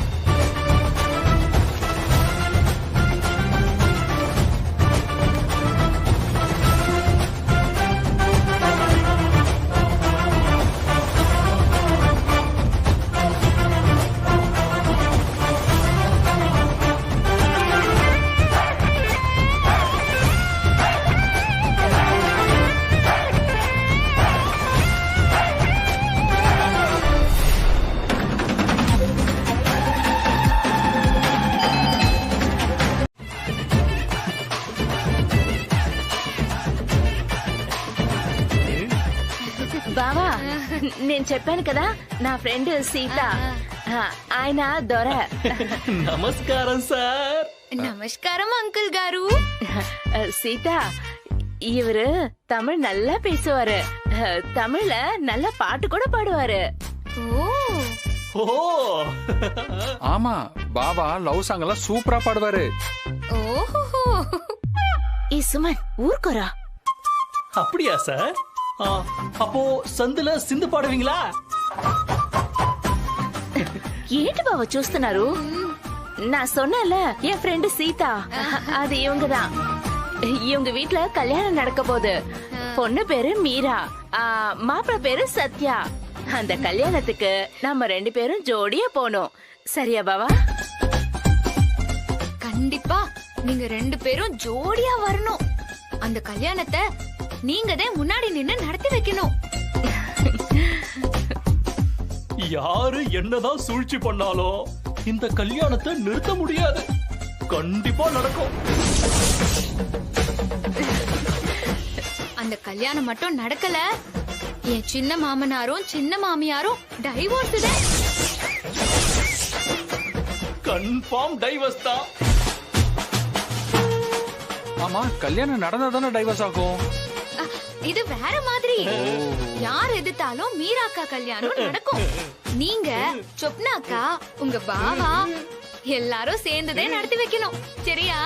బావా, నేను చెప్పాను కదా నా ఫ్రెండ్ సీత. ఆయన దొర నమస్కారం సార్. நமஸ்காரம் அங்கிள் காரு. சீதா இவரு தமிழ் நல்லா பேசுவாரு. தமிழ்ல நல்ல பாட்டு கூட பாடுவாரு. ஓ ஆமா, பாபா லவ் சாங் எல்லாம் சூப்பரா பாடுவாரு. ஓஹோ. ஏ சுமன் ஊர்க்கோரா. அப்படியா சார்? அப்போ சந்துல சிந்து பாடுவீங்களா? ఏంటి బావ చూస్తున్నారు? நான் சொன்னல என் ஃப்ரெண்டு சீதா, அது இவங்கதான். இவங்க வீட்ல கல்யாணம் நடக்க போகுது. பொண்ணு பேரு மீரா, மாப்பிள்ள பேரு சத்யா. அந்த கல்யாணத்துக்கு நம்ம 2 பேரும் ஜோடியா போனோம். சரியா பாவா? கண்டிப்பா நீங்க 2 பேரும் ஜோடியா வரணும். அந்த கல்யாணத்தை நீங்க தான் முன்னாடி நின்னு நடத்தி வைக்கணும். யாரு என்னதான் சூழ்ச்சி பண்ணாலும் இந்த கல்யாணத்தை நிறுத்த முடியாது. கண்டிப்பா நடக்கும். அந்த கல்யாணம் மட்டும் நடக்கல, என் சின்ன மாமனாரும் சின்ன மாமியாரும் டைவோர்ஸ் தான். கன்ஃபார்ம் டைவர்ஸ் தான். ஆமா, கல்யாணம் நடந்தா தானே டைவர்ஸ் ஆகும். இது வேற மாதிரி. யார் எதிர்த்தாலும் மீராக்கா கல்யாணம் நடக்கும். நீங்க சொப்னாக்கா, உங்க பாவா எல்லாரும் சேர்ந்துதே நடத்தி வைக்கணும். சரியா?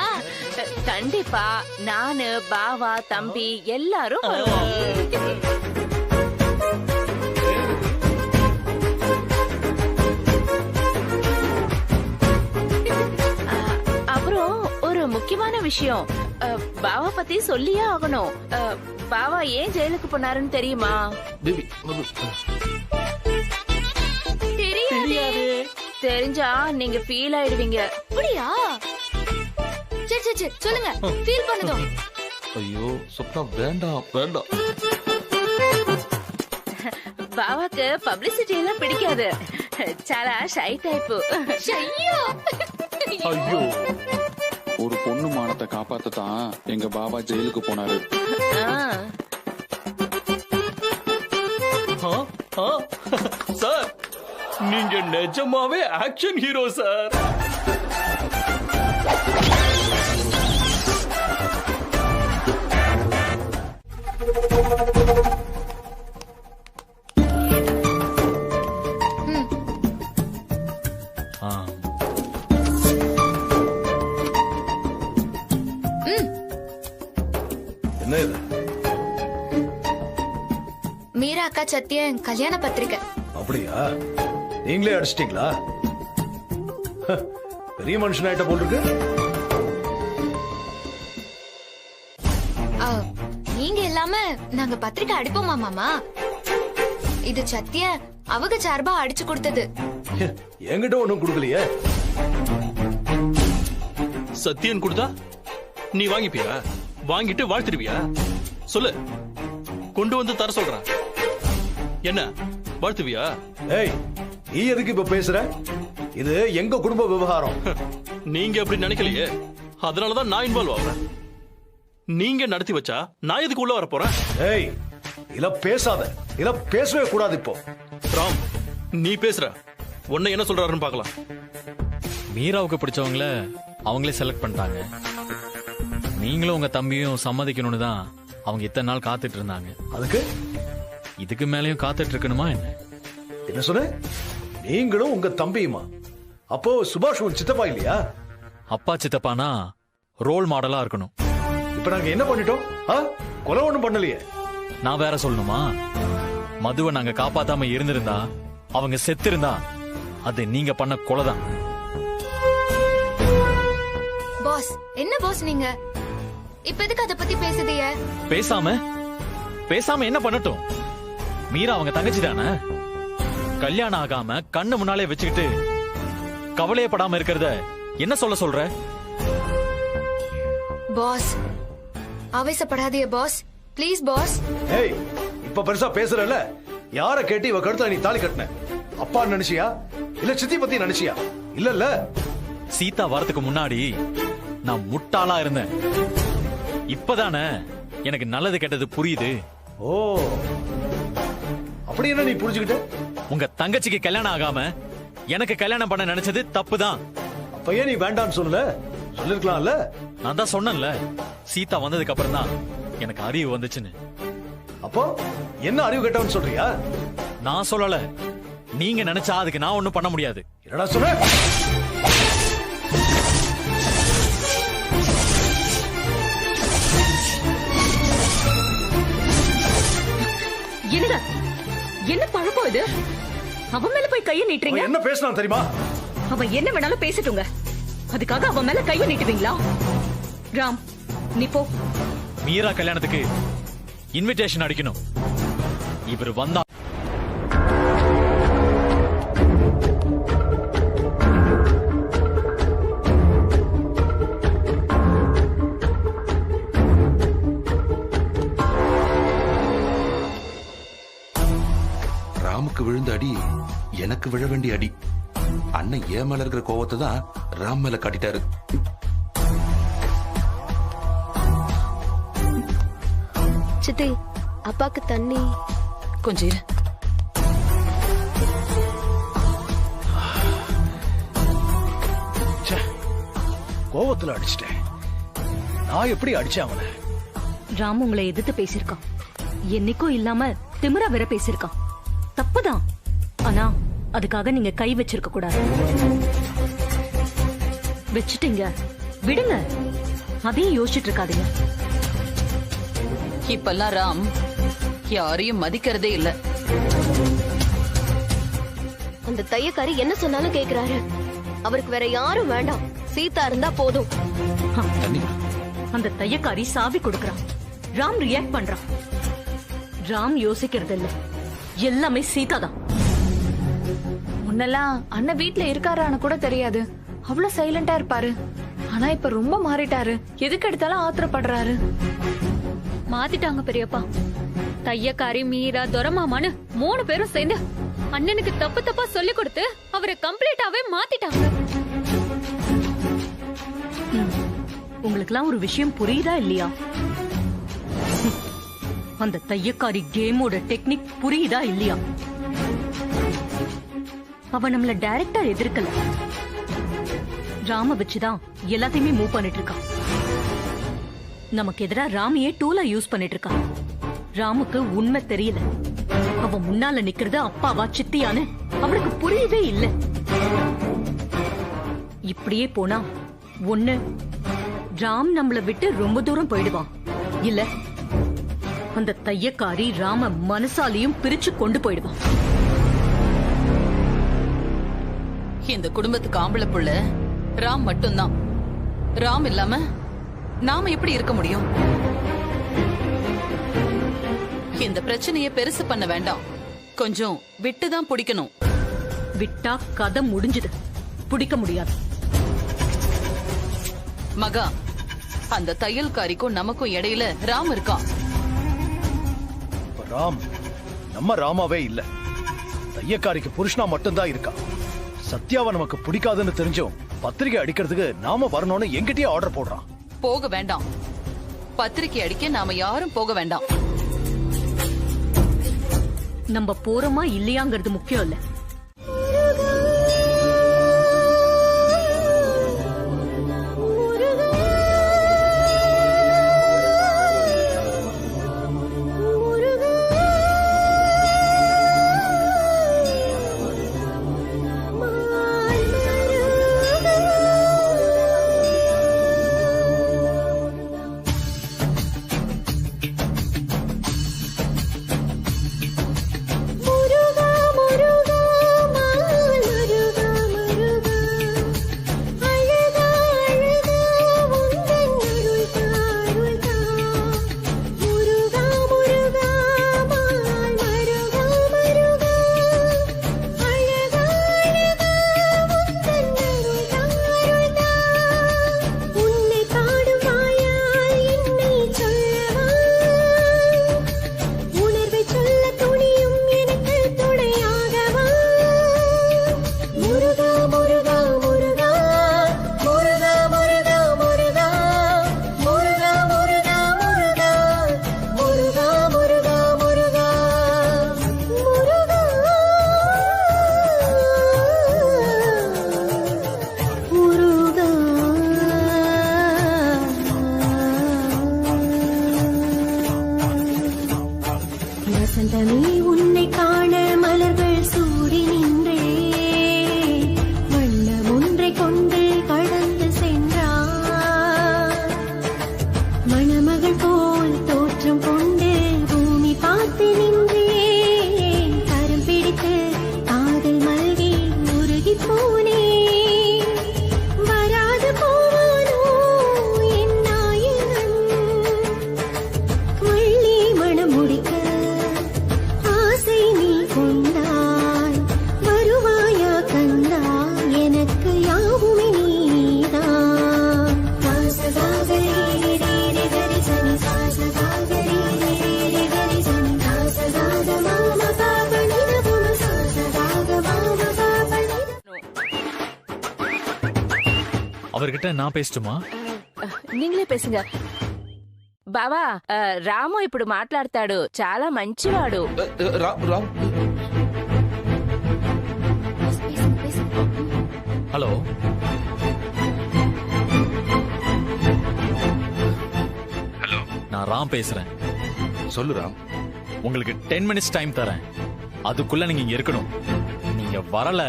கண்டிப்பா நானு பாவா தம்பி எல்லாரும் வருவோம். அப்புறம் ஒரு முக்கியமான விஷயம், பாவா பத்தி சொல்லியே ஆகணும். பாவா ஏன் ஜெயிலுக்கு போனாருன்னு தெரியுமா? தெரியாது. தெரிஞ்சா நீங்க ஃபீல் ஆயிடுவீங்க. அப்படியா? சரி சரி சரி சொல்லுங்க, ஃபீல் பண்ணதும். ஐயோ சொப்னா, வேண்டாம் வேண்டாம். பாவாக்கு பப்ளிசிட்டி எல்லாம் பிடிக்காது. చాలా ஷை டைப். ஐயோ, ஒரு பொண்ணு மானத்தை காப்பாத்ததான் எங்க பாபா ஜெயிலுக்கு போனாரு. சார், நீங்க நிஜமாவே ஆக்ஷன் ஹீரோ சார். என்ன இது? மீரா அக்கா சத்திய கல்யாண பத்திரிக்கை. அப்படியா? நீங்களே அடிச்சிட்டீங்களா? பெரிய மனுஷன் ஆயிட்ட போல் இருக்கு. நீங்க இல்லாம நாங்க பத்திரிக்கை அடிப்போமா மாமா? இது சத்திய அவங்க சார்பா அடிச்சு கொடுத்தது. என்கிட்ட ஒண்ணும் கொடுக்கலையே. சத்தியன் கொடுத்தா நீ வாங்கிப்பியா? வாங்கிட்டு வாழ்த்திருவியா? சொல்லு, கொண்டு வந்து தர சொல்றேன். என்ன வாழ்த்துவியா? ஏய், நீ எதுக்கு இப்ப பேசுற? இது எங்க குடும்ப விவகாரம். நீங்க அப்படி நினைக்கலையே, அதனாலதான் நான் இன்வால்வ் ஆகுறேன். நீங்க நடத்தி வச்சா நான் எதுக்கு உள்ள வர போறேன்? ஏய், இல்ல பேசாத. இல்ல பேசவே கூடாது. இப்போ ராம், நீ பேசுற. உன்னை என்ன சொல்றாருன்னு பாக்கலாம். மீராவுக்கு பிடிச்சவங்கள அவங்களே செலக்ட் பண்ணிட்டாங்க. நீங்களும் உங்க தம்பியும் சம்மதிக்கணும்னு தான் அவங்க இத்தனை நாள் காத்துட்டு இருந்தாங்க. அதுக்கு இதுக்கு மேலயும் காத்துட்டு இருக்கணுமா என்ன? என்ன சொன்ன? நீங்களும் உங்க தம்பியுமா? அப்போ சுபாஷ் உன் சித்தப்பா இல்லையா? அப்பா சித்தப்பானா ரோல் மாடலா இருக்கணும். இப்ப நாங்க என்ன பண்ணிட்டோம்? கொலை ஒண்ணும் பண்ணலையே. நான் வேற சொல்லணுமா? மதுவை நாங்க காப்பாத்தாம இருந்திருந்தா, அவங்க செத்து இருந்தா, அது நீங்க பண்ண கொலைதான். பாஸ், என்ன பாஸ் நீங்க இப்ப எதுக்கு அத பத்தி பேசுதீங்க? பேசாம என்ன பண்ணட்டும்? மீரா அவங்க தங்கச்சி தானே. கல்யாணம் ஆகாம கண்ணு முன்னாலே வச்சுக்கிட்டு கவலையப்படாம இருக்கிறத என்ன சொல்ற? பாஸ், ஆவேசப்படாதீங்க பாஸ், ப்ளீஸ் பாஸ். ஏய், இப்ப பெருசா பேசுறல. யார கேட்டு இவ கழுத்துல நீ தாலி கட்டின? அப்பா நினைச்சியா இல்ல சித்தி பத்தி நினைச்சியா? இல்ல சீதா வரதுக்கு முன்னாடி நான் முட்டாளா இருந்தேன். இப்பதானே எனக்கு நல்லது கெட்டது புரியுது. ஓ, அப்படி என்ன நீ புரிஞ்சுக்கிட்ட? உங்க தங்கச்சிக்கு கல்யாணம் ஆகாம எனக்கு கல்யாணம் பண்ண நினைச்சது தப்புதான். அப்ப ஏன் நீ வேண்டான்னு சொல்லல? சொல்லிருக்கலாம்ல. நான் தான் சொன்னேன்ல, சீதா வந்ததுக்கு அப்புறம் தான் எனக்கு அறிவு வந்துச்சுன்னு. அப்போ என்ன அறிவு கெட்டவன்னு சொல்றியா? நான் சொல்லல, நீங்க நினைச்சா அதுக்கு நான் ஒண்ணும் பண்ண முடியாது. என்னடா சொல்ற? என்னங்க, என்ன பழக்கம் இது? அவன் மேல போய் கைய நீட்டுறீங்க. என்ன பேசலாம் தெரியுமா? அவன் என்ன வேணாலும் பேசட்டுங்க, அதுக்காக அவன் மேல கைய நீட்டுவீங்களா? ராம், நீ போ. மீரா கல்யாணத்துக்கு இன்விடேஷன் அடிக்கணும். இவர் வந்தா ராமுக்கு விழுந்த அடி எனக்கு விழ வேண்டிய அடி. அண்ணன் ஏன் மேல இருக்கிற கோவத்தை தான் ராம் மேல காட்டிட்டாரு. சித்தி, அப்பாக்கு தண்ணி கொஞ்சம் இரு. கோவத்துல அடிச்சிட்டேன். நான் எப்படி அடிச்சேன் அவனை? ராம் உங்களை எதிர்த்து பேசிருக்கான். என்னைக்கும் இல்லாம திமிரா வேற பேசிருக்கான். தப்புதான், ஆனா அதுக்காக நீங்க கை வச்சிருக்க கூடாது. வச்சுட்டீங்க, விடுங்க. அதையும் யோசிச்சுட்டு இருக்காதீங்க. இப்பெல்லாம் ராம் யாரையும் மதிக்கிறதே இல்ல. அந்த தையக்காரி என்ன சொன்னாலும் கேக்குறாரு. அவருக்கு வேற யாரும் வேண்டாம், சீதா இருந்தா போதும். அந்த தையக்காரி சாவி கொடுக்கறான், ராம் ரியாக்ட் பண்றான். ராம் யோசிக்கிறது இல்ல, எல்லாமே சீதா தான். முன்னெல்லாம் அண்ணன் வீட்ல இருக்காரான்னு கூட தெரியாது, அவ்வளவு சைலண்டா இருப்பாரு. ஆனா இப்ப ரொம்ப மாறிட்டாரு, எதுக்கு எடுத்தாலும் ஆத்திரப்படுறாரு. மாத்திட்டாங்க பெரியப்பா. தையக்காரி, மீரா, துரமாமான்னு 3 பேரும் சேர்ந்து அண்ணனுக்கு தப்பு தப்பா சொல்லி கொடுத்து அவரை கம்ப்ளீட்டாவே மாத்திட்டாங்க. உங்களுக்குலாம் ஒரு விஷயம் புரியுதா இல்லையா? அந்த தையக்காரி கேமோட டெக்னிக் புரியுதா இல்லையா? அவ நம்மள டைரக்டா எதிர்க்கல, ராம வச்சுதான் எல்லாத்தையுமே மூவ் பண்ணிட்டு இருக்கா. நமக்கு எதிரா ராமையே டூலா யூஸ் பண்ணிட்டு இருக்கா. ராமுக்கு உண்மை தெரியல, அவ முன்னால நிக்கிறது அப்பாவா சித்தியான்னு அவளுக்கு புரியவே இல்ல. இப்படியே போனா ஒண்ணு ராம் நம்மள விட்டு ரொம்ப தூரம் போயிடுவான், இல்ல அந்த தையக்காரி ராம மனசாலையும் பிரிச்சு கொண்டு போயிடுவான். இந்த குடும்பத்துக்கு ஆம்பளை புள்ள ராம் மட்டும்தான். ராம் இல்லாம நாம எப்படி இருக்க முடியும்? இந்த பிரச்சனையை பெருசு பண்ண வேண்டாம், கொஞ்சம் விட்டுதான் பிடிக்கணும். விட்டா கதை முடிஞ்சது, பிடிக்க முடியாது. மகா, அந்த தையல்காரிக்கும் நமக்கும் இடையில ராம் இருக்கான். ராம் நம்ம ராமாவே இல்ல, தையக்காரிக்கு புருஷனா மட்டும்தான் இருக்கா. சத்யாவை நமக்கு பிடிக்காதுன்னு தெரிஞ்சும் பத்திரிகை அடிக்கிறதுக்கு நாம வரணும்னு எங்கிட்டயே ஆர்டர் போடுறான். போக வேண்டாம், பத்திரிகை அடிக்க நாம யாரும் போக வேண்டாம். நம்ம போறோமா இல்லையாங்கிறது முக்கியம் இல்ல. முருகா முருகா அவர்கிட்ட நான் பேசட்டுமா? నీங்களే పేసుగా బావా. రాము ఇప్పుడు మాట్లాడతాడు, చాలా మంచివాడు. ராம் ஹலோ, ஹலோ, நான் ராம் பேசுறேன். சொல்லு ராம். உங்களுக்கு 10 மினிட்ஸ் டைம் தரேன். அதுக்குள்ள நீங்க இங்க இருக்கணும். நீங்க வரல,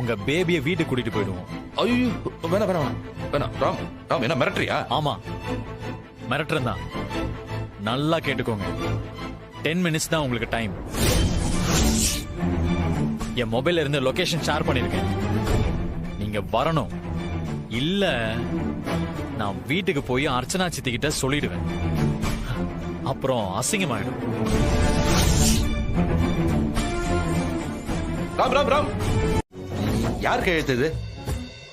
உங்க பேபியை வீட்டுக்கு கூட்டிட்டு போயிடுவோம். ஐயோ, வேணாம் வேணாம் வேணாம். ராம் ராம் என்ன மிரட்டுறியா? ஆமா, மிரட்டுறேன் தான். நல்லா கேட்டுக்கோங்க. 10 மினிட்ஸ் தான் உங்களுக்கு டைம். என் மொபைல்ல இருந்து லொகேஷன் ஷேர் பண்ணிருக்கேன். நீங்க வரணும். இல்ல நான் வீட்டுக்கு போய் அர்ச்சனா சித்தி கிட்ட சொல்லிடுவேன். அப்புறம் அசிங்கமாயிடும். ராம் ராம் ராம், யார் கையெழுத்தது?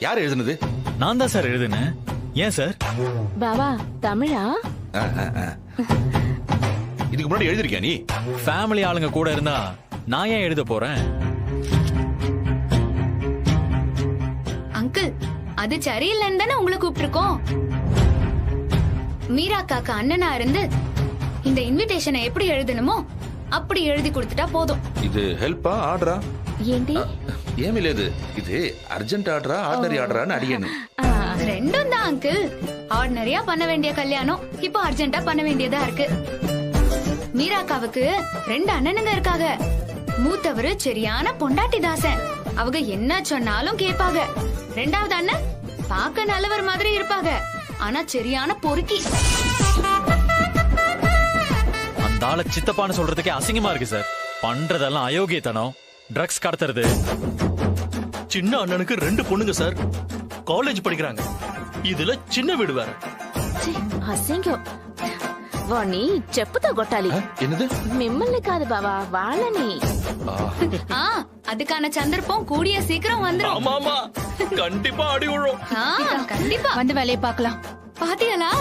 யார் எழுதுனது? நான் தான் சார் எழுதுனேன். ஏன் சார்? బావా తమిళా? இதுக்கு முன்னாடி எழுதிருக்கியா நீ? ஃபேமிலி ஆளுங்க கூட இருந்தா நான் ஏன் எழுத போறேன்? அங்கிள், அது சரியில்லைன்னு தானே உங்களை கூப்பிட்டுருக்கோம். மீராக்காக்கு அண்ணனா இருந்து இந்த இன்விடேஷனை எப்படி எழுதணுமோ அப்படி எழுதி கொடுத்துட்டா போதும். இது ஹெல்ப்பா ஆர்டரா? ఏంటి? ஏமி లేదు. இது அர்ஜென்ட் ஆர்டரா ஆர்டினரி ஆர்டரான்னு அடிக்கணும். ரெண்டும் தான் அங்கிள். ஆர்டினரியா பண்ண வேண்டிய கல்யாணம் இப்போ அர்ஜென்ட்டா பண்ண வேண்டியதா இருக்கு. மீராக்காவுக்கு 2 அண்ணனுங்க இருக்காங்க. மூத்தவரு சரியான பொண்டாட்டி தாசன். அவங்க என்ன சொன்னாலும் கேட்பாங்க. 2வது அண்ணன் பார்க்க நல்லவர் மாதிரி இருப்பாங்க, ஆனா சரியான பொறுக்கி. அந்த ஆளை சித்தப்பான்னு சொல்றதுக்கே அசிங்கமா இருக்கு சார். பண்றதெல்லாம் அயோக்கியத்தனம். ட்ரக்ஸ் கடத்துறது. சின்ன அண்ணனுக்கு 2 பொண்ணுங்க சார், காலேஜ் படிக்கிறாங்க. இதுல சின்ன வீடு வேற. అసింగం. వాణ్ణి చెప్పుతో కొట్టాలి. என்னது? మిమ్మల్ని కాదు బావా, వాళ్ళని. அதுக்கான சந்தர்ப்பம் கூடிய சீக்கிரம் வந்துரும். ஆமா ஆமா, கண்டிப்பா அடி விழும். கண்டிப்பா வந்து வேலையை பார்க்கலாம். பாத்தியாளா,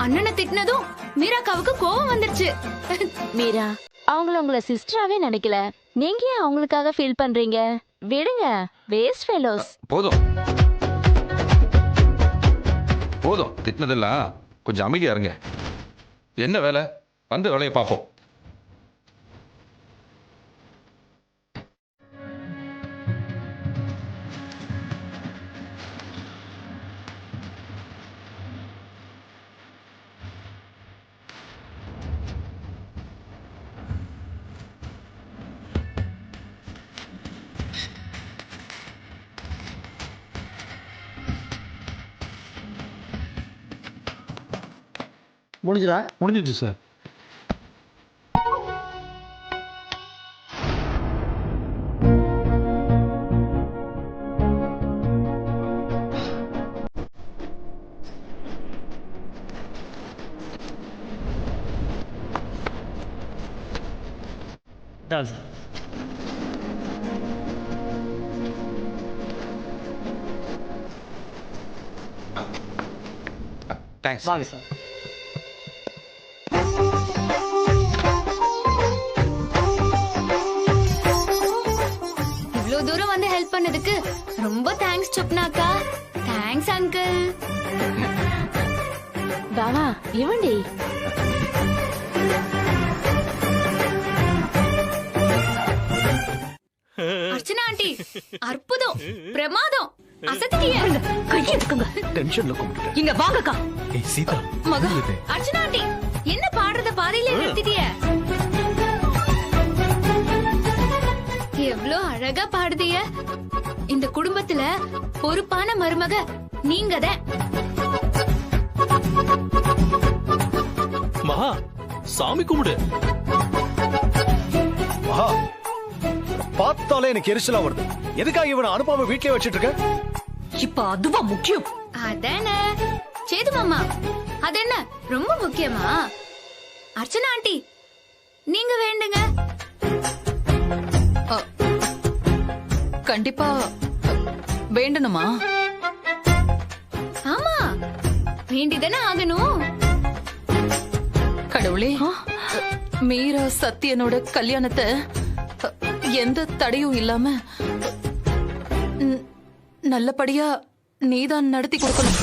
அண்ணனை திட்டினதும் மீராக்காவுக்கு கோவம் வந்துருச்சு. மீரா, அவங்கள உங்களை சிஸ்டராவே நினைக்கல. நீங்க ஏன் அவங்களுக்காக ஃபீல் பண்றீங்க? விடுங்க, வேஸ்ட் ஃபெலோஸ். போதும் போதும், திட்டினதெல்லாம் கொஞ்சம் அமைதியா இருங்க. என்ன வேலை? வந்து வேலையை பார்ப்போம். முடிஞ்சுதா? முடிஞ்சிச்சு சார். தேங்க்ஸ். வாங்க சார். இவ்ளோ தூரம் வந்து ஹெல்ப் பண்ணதுக்கு ரொம்ப தேங்க்ஸ் சொப்னாக்கா. Thanks uncle. బావా ఇవ్వండి. அர்ச்சனா ஆண்டி, அற்புதம், பிரமாதம், அசத்திட்டீங்க. கையை எடுக்குங்க. டென்ஷன்ல கும்பிட்டு இங்க வாங்கக்கா. ஏய் சீதா, மகா, அர்ச்சனா ஆண்டி, என்ன பாடுறத பாதியிலே நிறுத்திட்டிய? எவ்ளோ அழகா பாடுதிய. இந்த குடும்பத்துல பொறுப்பான மருமக நீங்கதான். மகா, சாமி கும்பிடு. மகா, பார்த்தாலே எனக்கு எரிச்சலா வருது. எதுக்காக இவனை அனுப்பாம வீட்லயே வச்சிட்டு இருக்க? இப்ப அதுவா முக்கியம்? அதானே சேது மாமா, அது என்ன ரொம்ப முக்கியமா? அர்ச்சனா ஆண்டி, நீங்க வேண்டுங்க. கண்டிப்பா வேண்டணுமா? ஆமா, வேண்டிதானே ஆகணும். கடவுளே, மீரா சத்யனோட கல்யாணத்தை எந்த தடையும் இல்லாம நல்லபடியா நீதான் நடத்தி கொடுக்கணும்.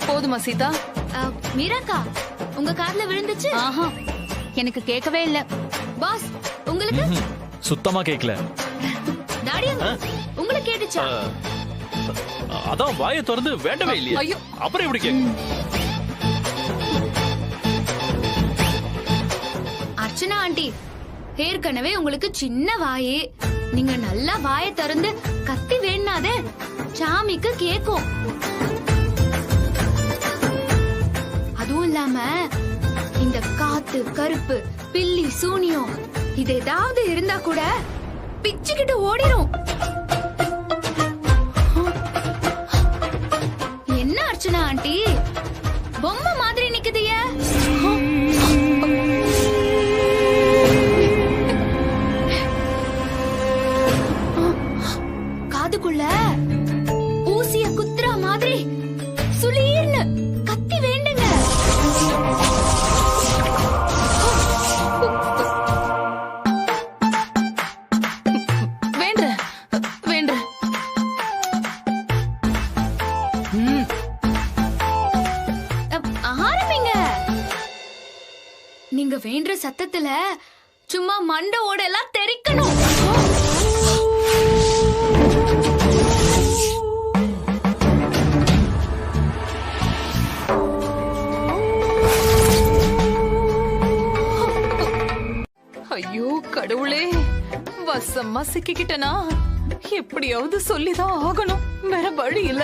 போதுமா சீதா? மீராக்கா உங்க காதுல விழுந்துச்சு? ஆஹா எனக்கு கேட்கவே இல்ல. பாஸ் உங்களுக்கு? சுத்தமா கேட்கல. டாடி உங்களுக்கு கேட்டுச்சா? அதான் வாயை திறந்து வேண்டவே இல்லையா? ஐயோ அப்புறம் எப்படி கேட்கும்? அர்ச்சனா ஆண்டி ஏற்கனவே உங்களுக்கு சின்ன வாயே, நீங்க நல்லா வாயை திறந்து கத்தி வேணாதே சாமிக்கு கேக்கும். அதுவும் இல்லாம இந்த காத்து கருப்பு பில்லி சூனியம் இது ஏதாவது இருந்தா கூட பிச்சுக்கிட்டு ஓடிரும். என்ன அர்ச்சனா ஆண்டி பொம்மை மாதிரி நிக்குதிய? காதுக்குள்ள ஊசிய குத்துற மாதிரி சுளீர்னு கத்தி வேண்டுங்க. ஆரம்பிங்க. நீங்க வேண்ட சத்தத்துல சும்மா மண்ட ஓட எல்லாம் தெரிக்கணும். ஐயோ கடவுளே, வசமா சிக்கிக்கிட்டனா? எப்படியாவது சொல்லிதான் ஆகணும், வேற வழி இல்ல.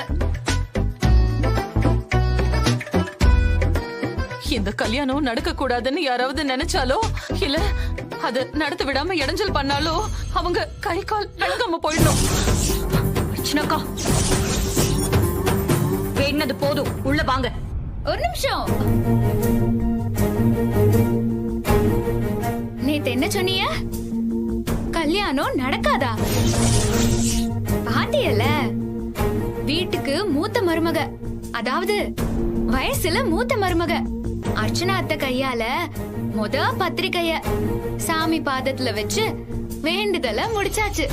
இந்த கல்யாணம் நடக்க கூடாதுன்னு யாராவது நினைச்சாலோ இல்ல அத நடத்த விடாம இடைஞ்சல் பண்ணாலோ அவங்க கை கால் விளங்காம போயிடணும். அர்ச்சனாக்கா வேணது போதும், உள்ள வாங்க. ஒரு நிமிஷம். நேத்து என்ன சொன்னீங்க? கல்யாணம் நடக்காதா? பாட்டியல்ல வீட்டுக்கு மூத்த மருமக, அதாவது வயசுல மூத்த மருமக அர்ச்சனா அத்தை கையால முத பத்திரிக்கைய சாமி பாதத்துல வச்சு வேண்டுதல முடிச்சாச்சு.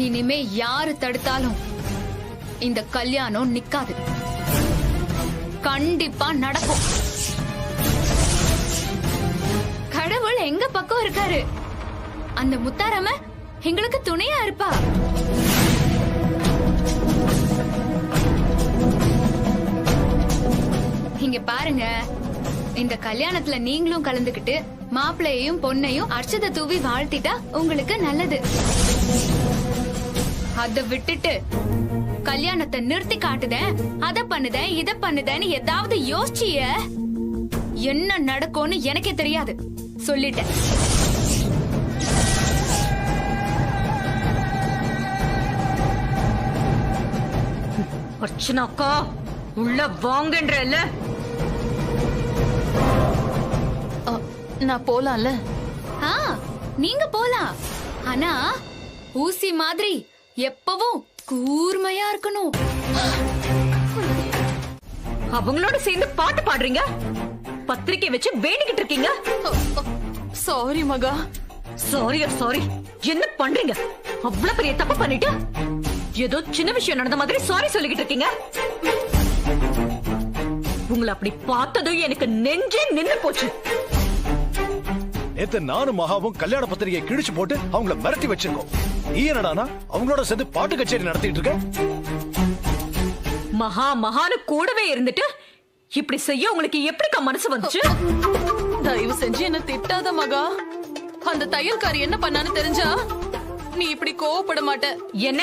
இனிமே யாரு தடுத்தாலும் இந்த கல்யாணம் நிக்காது, கண்டிப்பா நடக்கும். கடவுள் எங்க பக்கம் இருக்காரு, அந்த முத்தாராம எங்களுக்கு துணையா இருப்பா. இங்க பாருங்க, இந்த கல்யாணத்துல நீங்களும் கலந்துக்கிட்டு மாப்பிள்ளையையும் பொண்ணையும் அர்ச்சதை தூவி வாழ்த்திட்டா உங்களுக்கு நல்லது. அத விட்டுட்டு கல்யாணத்தை நிறுத்தி காட்டுதேன், அத பண்ணுதேன், இத பண்ணுதேன்னு ஏதாவது யோசிச்சிய என்ன நடக்கும்னு எனக்கே தெரியாது, சொல்லிட்டேன். அர்ச்சனாக்கா உள்ள வாங்கன்றல. நான் போலாம்ல? நீங்க போலாம், ஆனா ஊசி மாதிரி எப்பவும் கூர்மையா இருக்கணும். அவங்களோட சேர்ந்து பாட்டு பாடுறீங்க, பத்திரிக்கை வச்சு வேண்டிக்கிட்டு இருக்கீங்க. சாரி மகா. சாரி என்ன பண்றீங்க? அவ்வளவு பெரிய தப்பு பண்ணிட்டு ஏதோ சின்ன விஷயம் நடந்த மாதிரி சாரி சொல்லிக்கிட்டு இருக்கீங்க. உங்களை அப்படி பார்த்ததும் எனக்கு நெஞ்சே நின்னு போச்சு. நேத்து நானும் மகாவும் கல்யாண பத்திரிகை கிழிச்சு போட்டு அவங்கள மிரட்டி வச்சிருக்கோம். நீ என்னடானா அவங்களோட சேர்ந்து பாட்டு கச்சேரி நடத்திட்டு இருக்க? மகானு கூடவே இருந்துட்டு இப்படி செய்ய உங்களுக்கு எப்படிக்கா மனசு வந்துச்சு? தயவு செஞ்சு என்ன திட்டாத மகா. அந்த தையல்காரி என்ன பண்ணான்னு தெரிஞ்சா நீ இப்படி கோவப்பட மாட்ட. என்ன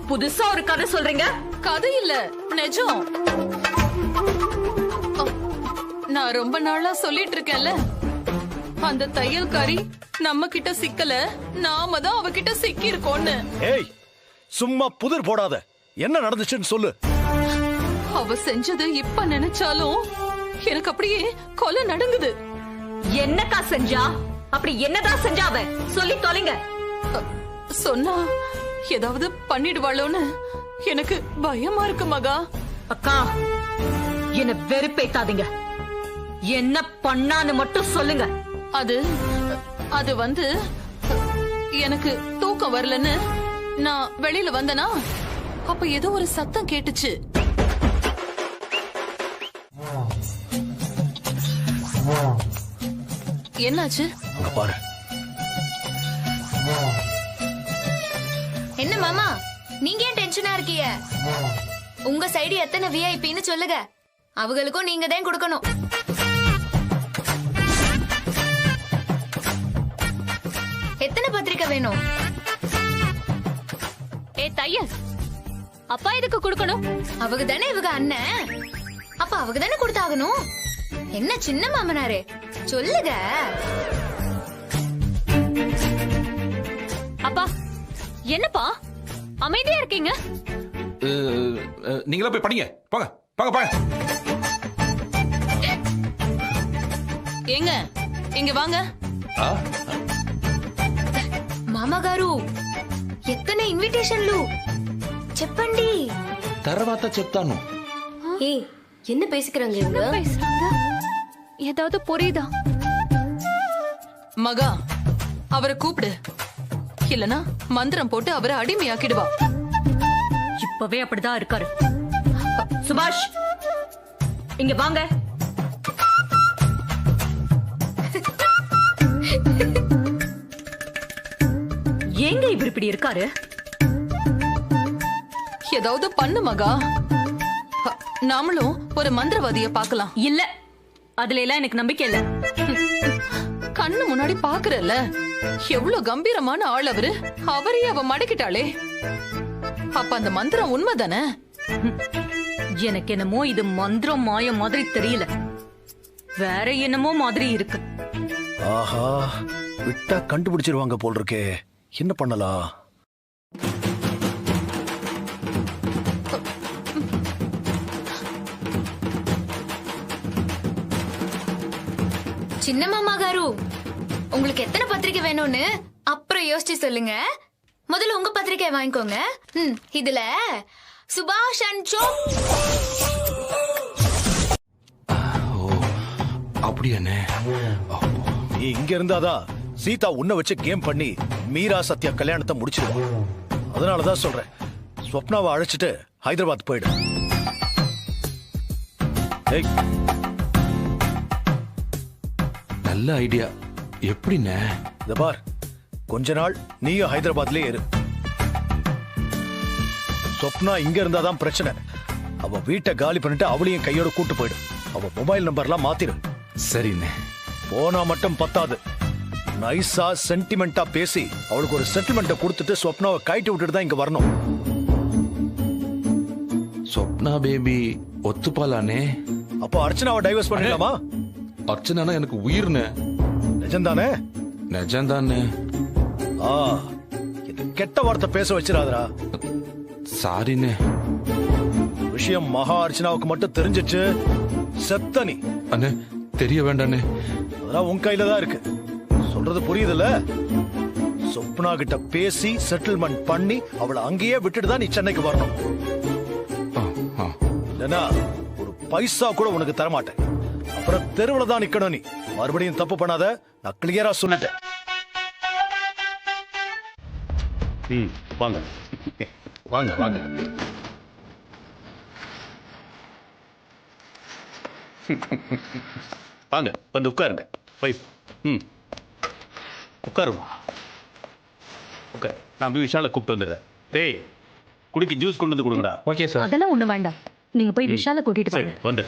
புதுசா ஒரு கதை சொல்றீங்க? கதை இல்ல, நிஜம். நான் ரொம்ப நாளா சொல்லிட்டு இருக்கேன்ல, அந்த தையல்காரி நம்ம கிட்ட சிக்கல, நாம தான் அவகிட்ட சிக்கி இருக்கோம்னு. ஏய் சும்மா புதிர் போடாத, என்ன நடந்துச்சுன்னு சொல்லு. அவ செஞ்சது இப்ப நினைச்சாலும் எனக்கு அப்படியே கொலை நடுங்குது. என்னக்கா செஞ்சா? அப்படி என்னதான் செஞ்சா அவ? சொல்லி தொலைங்க. சொன்னா ஏதாவது பண்ணிடுவாளோன்னு எனக்கு பயமா இருக்கு மகா. அக்கா, என்ன வெறுப்பேத்தாதீங்க. என்ன பண்ணான்னு மட்டும் சொல்லுங்க. அது வந்து எனக்கு தூக்கம் வரலன்னு நான் வெளியில வந்தனா, அப்ப ஏதோ ஒரு சத்தம் கேட்டுச்சு. என்னாச்சு? அங்க பாரு. என்ன மாமா, நீங்க ஏன் டென்ஷனா இருக்கீங்க? உங்க சைடு எத்தனை விஐபின்னு சொல்லுங்க, அவங்களுக்கும் நீங்க தான் கொடுக்கணும். எத்தனை பத்திரிக்கை வேணும்? ஏ தையல், அப்பா இதுக்கு கொடுக்கணும். அவங்க தானே இவங்க அண்ணன், அப்ப அவங்க தானே கொடுத்தாகணும். என்ன சின்ன மாமனாரே, சொல்லுங்க. அப்பா, என்னப்பா அமைதியா இருக்கீங்க? நீங்களா போய் படிங்க. போங்க போங்க போங்க. ஏங்க, இங்க வாங்க. మామగారు ఎత్తన ఇన్విటేషన్లు చెప్పండి. తర్వాత చెప్తాను. ஏய், என்ன பேசிக்கிறாங்க இவங்க? ஏதாவது புரியுதா? மகா, அவரை கூப்பிடு, இல்லனா மந்திரம் போட்டு அவரை அடிமையாக்கிடுவா. இப்பவே அப்படிதான் இருக்காரு. சுபாஷ், இங்க வாங்க. ஏங்க இவர் இப்படி இருக்காரு? ஏதாவது பண்ணு மகா. நாமளும் ஒரு மந்திரவாதிய பார்க்கலாம். இல்ல, அதுல எல்லாம் எனக்கு நம்பிக்கை இல்ல. கண்ணு முன்னாடி பாக்குறல்ல, எவ்வளவு கம்பீரமான ஆள் அவரு. அவரையே அவ மடக்கிட்டாளே, அப்ப அந்த மந்திரம் உண்மைதானே? எனக்கு என்னமோ இது மந்திரம் மாயம் மாதிரி தெரியல, வேற என்னமோ மாதிரி இருக்கு. ஆஹா, விட்டா கண்டுபிடிச்சிருவாங்க போல் இருக்கே. என்ன பண்ணலாம்? சின்ன மாமா காரு, உங்களுக்கு எத்தனை பத்திரிக்கை வேணும்னு அப்புறம் யோசிச்சு சொல்லுங்க. முதல்ல உங்க பத்திரிக்கை வாங்கிக்கோங்க. இதுல சுபாஷ் அண்ட் சோ. அப்படியானே? நீ இங்க இருந்தாதான் சீதா உன்னை வச்சு கேம் பண்ணி மீரா சத்யா கல்யாணத்தை முடிச்சிருவான். அதனாலதான் சொல்றேன், ஸ்வப்னாவை அழைச்சிட்டு ஹைதராபாத் போயிடு. நல்ல ஐடியா. எப்படின்னு இத பார், கொஞ்ச நாள் நீயும் ஹைதராபாத்லயே இரு. ஸ்வப்னா இங்க இருந்தாதான் பிரச்சனை. அவ வீட்டை காலி பண்ணிட்டு அவளையும் கையோட கூட்டு போயிடு. அவ மொபைல் நம்பர்லாம் மாத்திரு. சரிண்ணே. போனா மட்டும் பத்தாது, நைஸா சென்டிமெண்டா பேசி அவளுக்கு ஒரு செட்டில்மெண்ட்டை கொடுத்துட்டு ஸ்வப்னாவை கைட்டு விட்டுட்டு தான் இங்க வரணும். ஸ்வப்னா பேபி ஒத்துப்பாலானே? அப்ப அர்ச்சனாவை டைவர்ஸ் பண்ணிடலாமா? அர்ச்சனா எனக்கு உயிர்னு. நிஜம்தானே? நிஜம்தானே. கெட்ட வார்த்தை பேச வச்சிடாதரா. சாரிண்ணே. விஷயம் மகா அர்ச்சனாவுக்கு மட்டும் தெரிஞ்சிச்சு, செத்த நீ. அண்ணே, தெரிய வேண்டானே. அதெல்லாம் உன் கையில தான் இருக்கு. சொல்றது புரியுதுல்ல? சொப்னா கிட்ட பேசி செட்டில்மெண்ட் பண்ணி அவளை அங்கேயே விட்டுட்டு தான் நீ சென்னைக்கு வரணும். இல்லனா ஒரு பைசா கூட உனக்கு தரமாட்டேன். அப்புறம் தெருவுல தான் நிக்கணும் நீ. மறுபடியும் தப்பு பண்ணாத, நான் கிளியரா சொல்லிட்டேன். வாங்க வாங்க வாங்க. வாங்க, வந்து உட்காருங்க. வைஃப், உட்காருமா. ஓகே, நான் போய் விஷாலை கூப்பிட்டு வந்துடுறேன். டேய், குடிக்க ஜூஸ் கொண்டு வந்து கொடுங்கடா. Okay sir. அதெல்லாம் ஒண்ணு வேண்டாம், நீங்க போய் விஷால கூட்டிட்டு சரி, வாங்க. வந்து.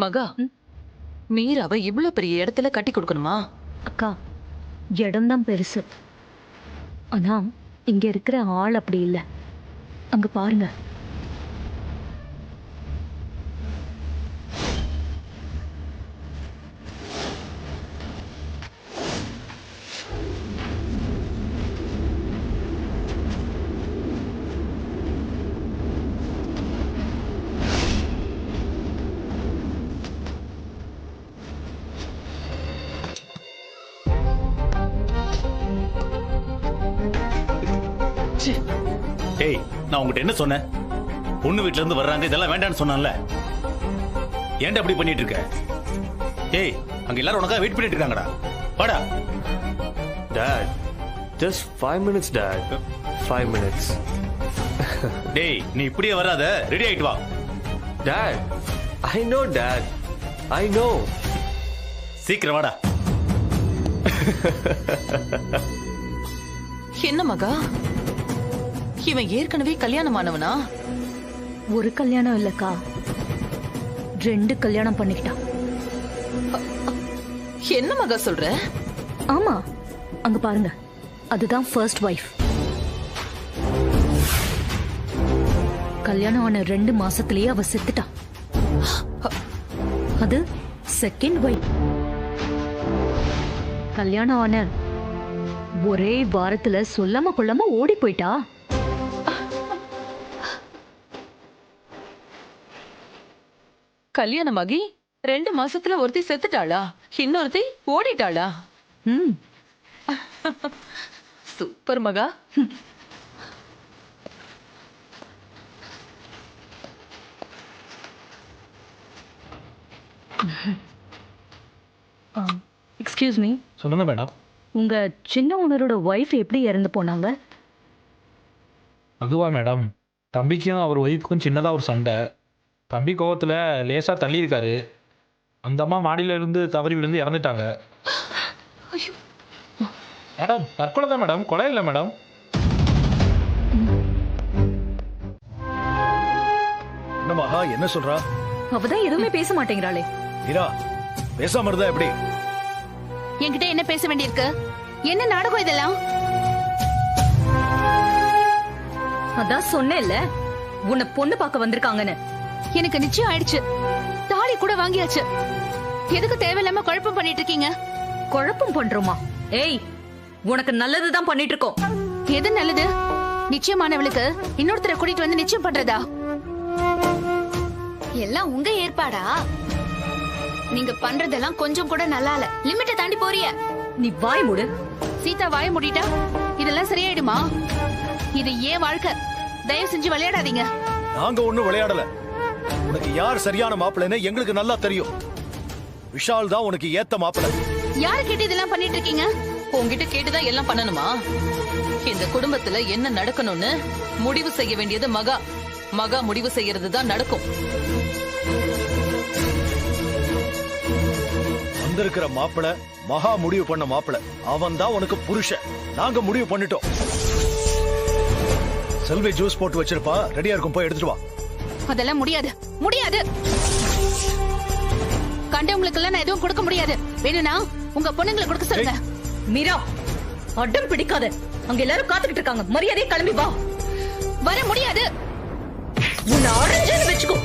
மகா, மீராவை இவ்வளவு பெரிய இடத்துல கட்டி கொடுக்கணுமா? அக்கா, இடம் தான் பெருசு. ஆனா இங்க இருக்கிற ஆள் அப்படி இல்ல. அங்க பாருங்க. டேய், நான் உங்ககிட்ட என்ன சொன்னேன்? பொண்ணு வீட்ல இருந்து வர்றாங்க, இதெல்லாம் வேண்டாம்னு சொன்னான்ல. ஏன்டா அப்படி பண்ணிட்டு இருக்க? டேய், அங்க எல்லாரும் உனக்காக வெயிட் பண்ணிட்டு இருக்காங்கடா. வாடா. Dad, just 5 minutes, Dad. 5 minutes. டேய், நீ இப்படியே வராத, ரெடி ஆயிட்டு வா. Dad, I know, Dad. I know. சீக்கிரம் வாடா. என்ன மகா, இவன் ஏற்கனவே கல்யாணமானவனா? ஒரு கல்யாணம் இல்லக்கா, 2 கல்யாணம் பண்ணிக்கிட்டான். என்ன மகா சொல்ற? ஆமா, அங்க பாருங்க, அதுதான் ஃபர்ஸ்ட் வைஃப். கல்யாணம் ஆன 2 மாசத்திலேயே அவ செத்துட்டான். அது செகண்ட் வைஃப். கல்யாணம் ஆன ஒரே வாரத்துல சொல்லாம கொள்ளாம ஓடி போயிட்டா. கல்யாணமாகி 2 மாசத்துல ஒருத்தி செத்துட்டாளா? இன்னொருத்தி ஓடிட்டாளா? சூப்பர் மகா. Excuse me. சொல்லுங்க மேடம். உங்க சின்ன ஓனரோட ஒய்ஃப் எப்படி இறந்து போனாங்க? அதுவா மேடம், தம்பிக்கும் அவர் ஒய்ஃப்க்கும் சின்னதாக ஒரு சண்டை. தம்பி கோவத்தில் லேசாக தள்ளியிருக்காரு. அந்த அம்மா மாடியில இருந்து தவறி விழுந்து இறந்துட்டாங்க. மேடம், தற்கொலை தான் மேடம், கொலை இல்லை மேடம். என்னம்மா என்ன சொல்றா? அவதான் எதுவுமே பேச மாட்டேங்கிறாளே. மீரா, பேசாம இருந்தா எப்படி? என்கிட்ட என்ன பேச வேண்டியிருக்கு? என்ன நாடகம் இதெல்லாம்? அதான் சொன்னேன்ல, உன்னை பொண்ணு பார்க்க வந்திருக்காங்கன்னு. எனக்கு நிச்சயம் ஆயிடுச்சு, தாலி கூட வாங்கியாச்சு. எதுக்கு தேவையில்லாம குழப்பம் பண்ணிட்டு இருக்கீங்க? குழப்பம் பண்றோமா? ஏய், உனக்கு நல்லதுதான் பண்ணிட்டு இருக்கோம். எது நல்லது? நிச்சயமானவளுக்கு இன்னொருத்தரை கூட்டிட்டு வந்து நிச்சயம் பண்றதா? எல்லாம் உங்க ஏற்பாடா? நீங்க பண்றதெல்லாம் கொஞ்சம் கூட நல்லா இல்ல. லிமிட்டை தாண்டி போறிய. நீ வாய் மூடு. சீதா வாய் மூடிட்டா இதெல்லாம் சரியாயிடுமா? இது ஏன் வாழ்க்கை. தயவு செஞ்சு விளையாடாதீங்க. நாங்க ஒண்ணும் விளையாடல. உனக்கு யார் சரியான மாப்பிள்ளைன்னு எங்களுக்கு நல்லா தெரியும். விஷால் தான் உனக்கு ஏத்த மாப்பிள்ளை. யாரு கேட்டு இதெல்லாம் பண்ணிட்டு இருக்கீங்க? உங்ககிட்ட கேட்டுதான் எல்லாம் பண்ணணுமா? இந்த குடும்பத்துல என்ன நடக்கணும்னு முடிவு செய்ய வேண்டியது மகா. மகா முடிவு செய்யறது தான் நடக்கும். வந்திருக்கிற மாப்பிள்ளை மகா முடிவு பண்ண மாப்பிள்ளை. அவன் தான் உனக்கு புருஷன். நாங்க முடிவு பண்ணிட்டோம். செல்வி ஜூஸ் போட்டு வச்சிருப்பா, ரெடியா இருக்கும், போய் எடுத்துட்டு வா. அதெல்லாம் முடியாது, முடியாது. கண்டவங்களுக்கு எல்லாம் நான் எதுவும் கொடுக்க முடியாது. வேணும்னா உங்க பொண்ணுங்களை கொடுக்க சொல்லுங்க. மீரா, அடம் பிடிக்காத. அங்க எல்லாரும் காத்துக்கிட்டு இருக்காங்க. மரியாதையை கிளம்பி வா. வர முடியாது. உன்னை அடைஞ்சேன்னு வச்சுக்கோ.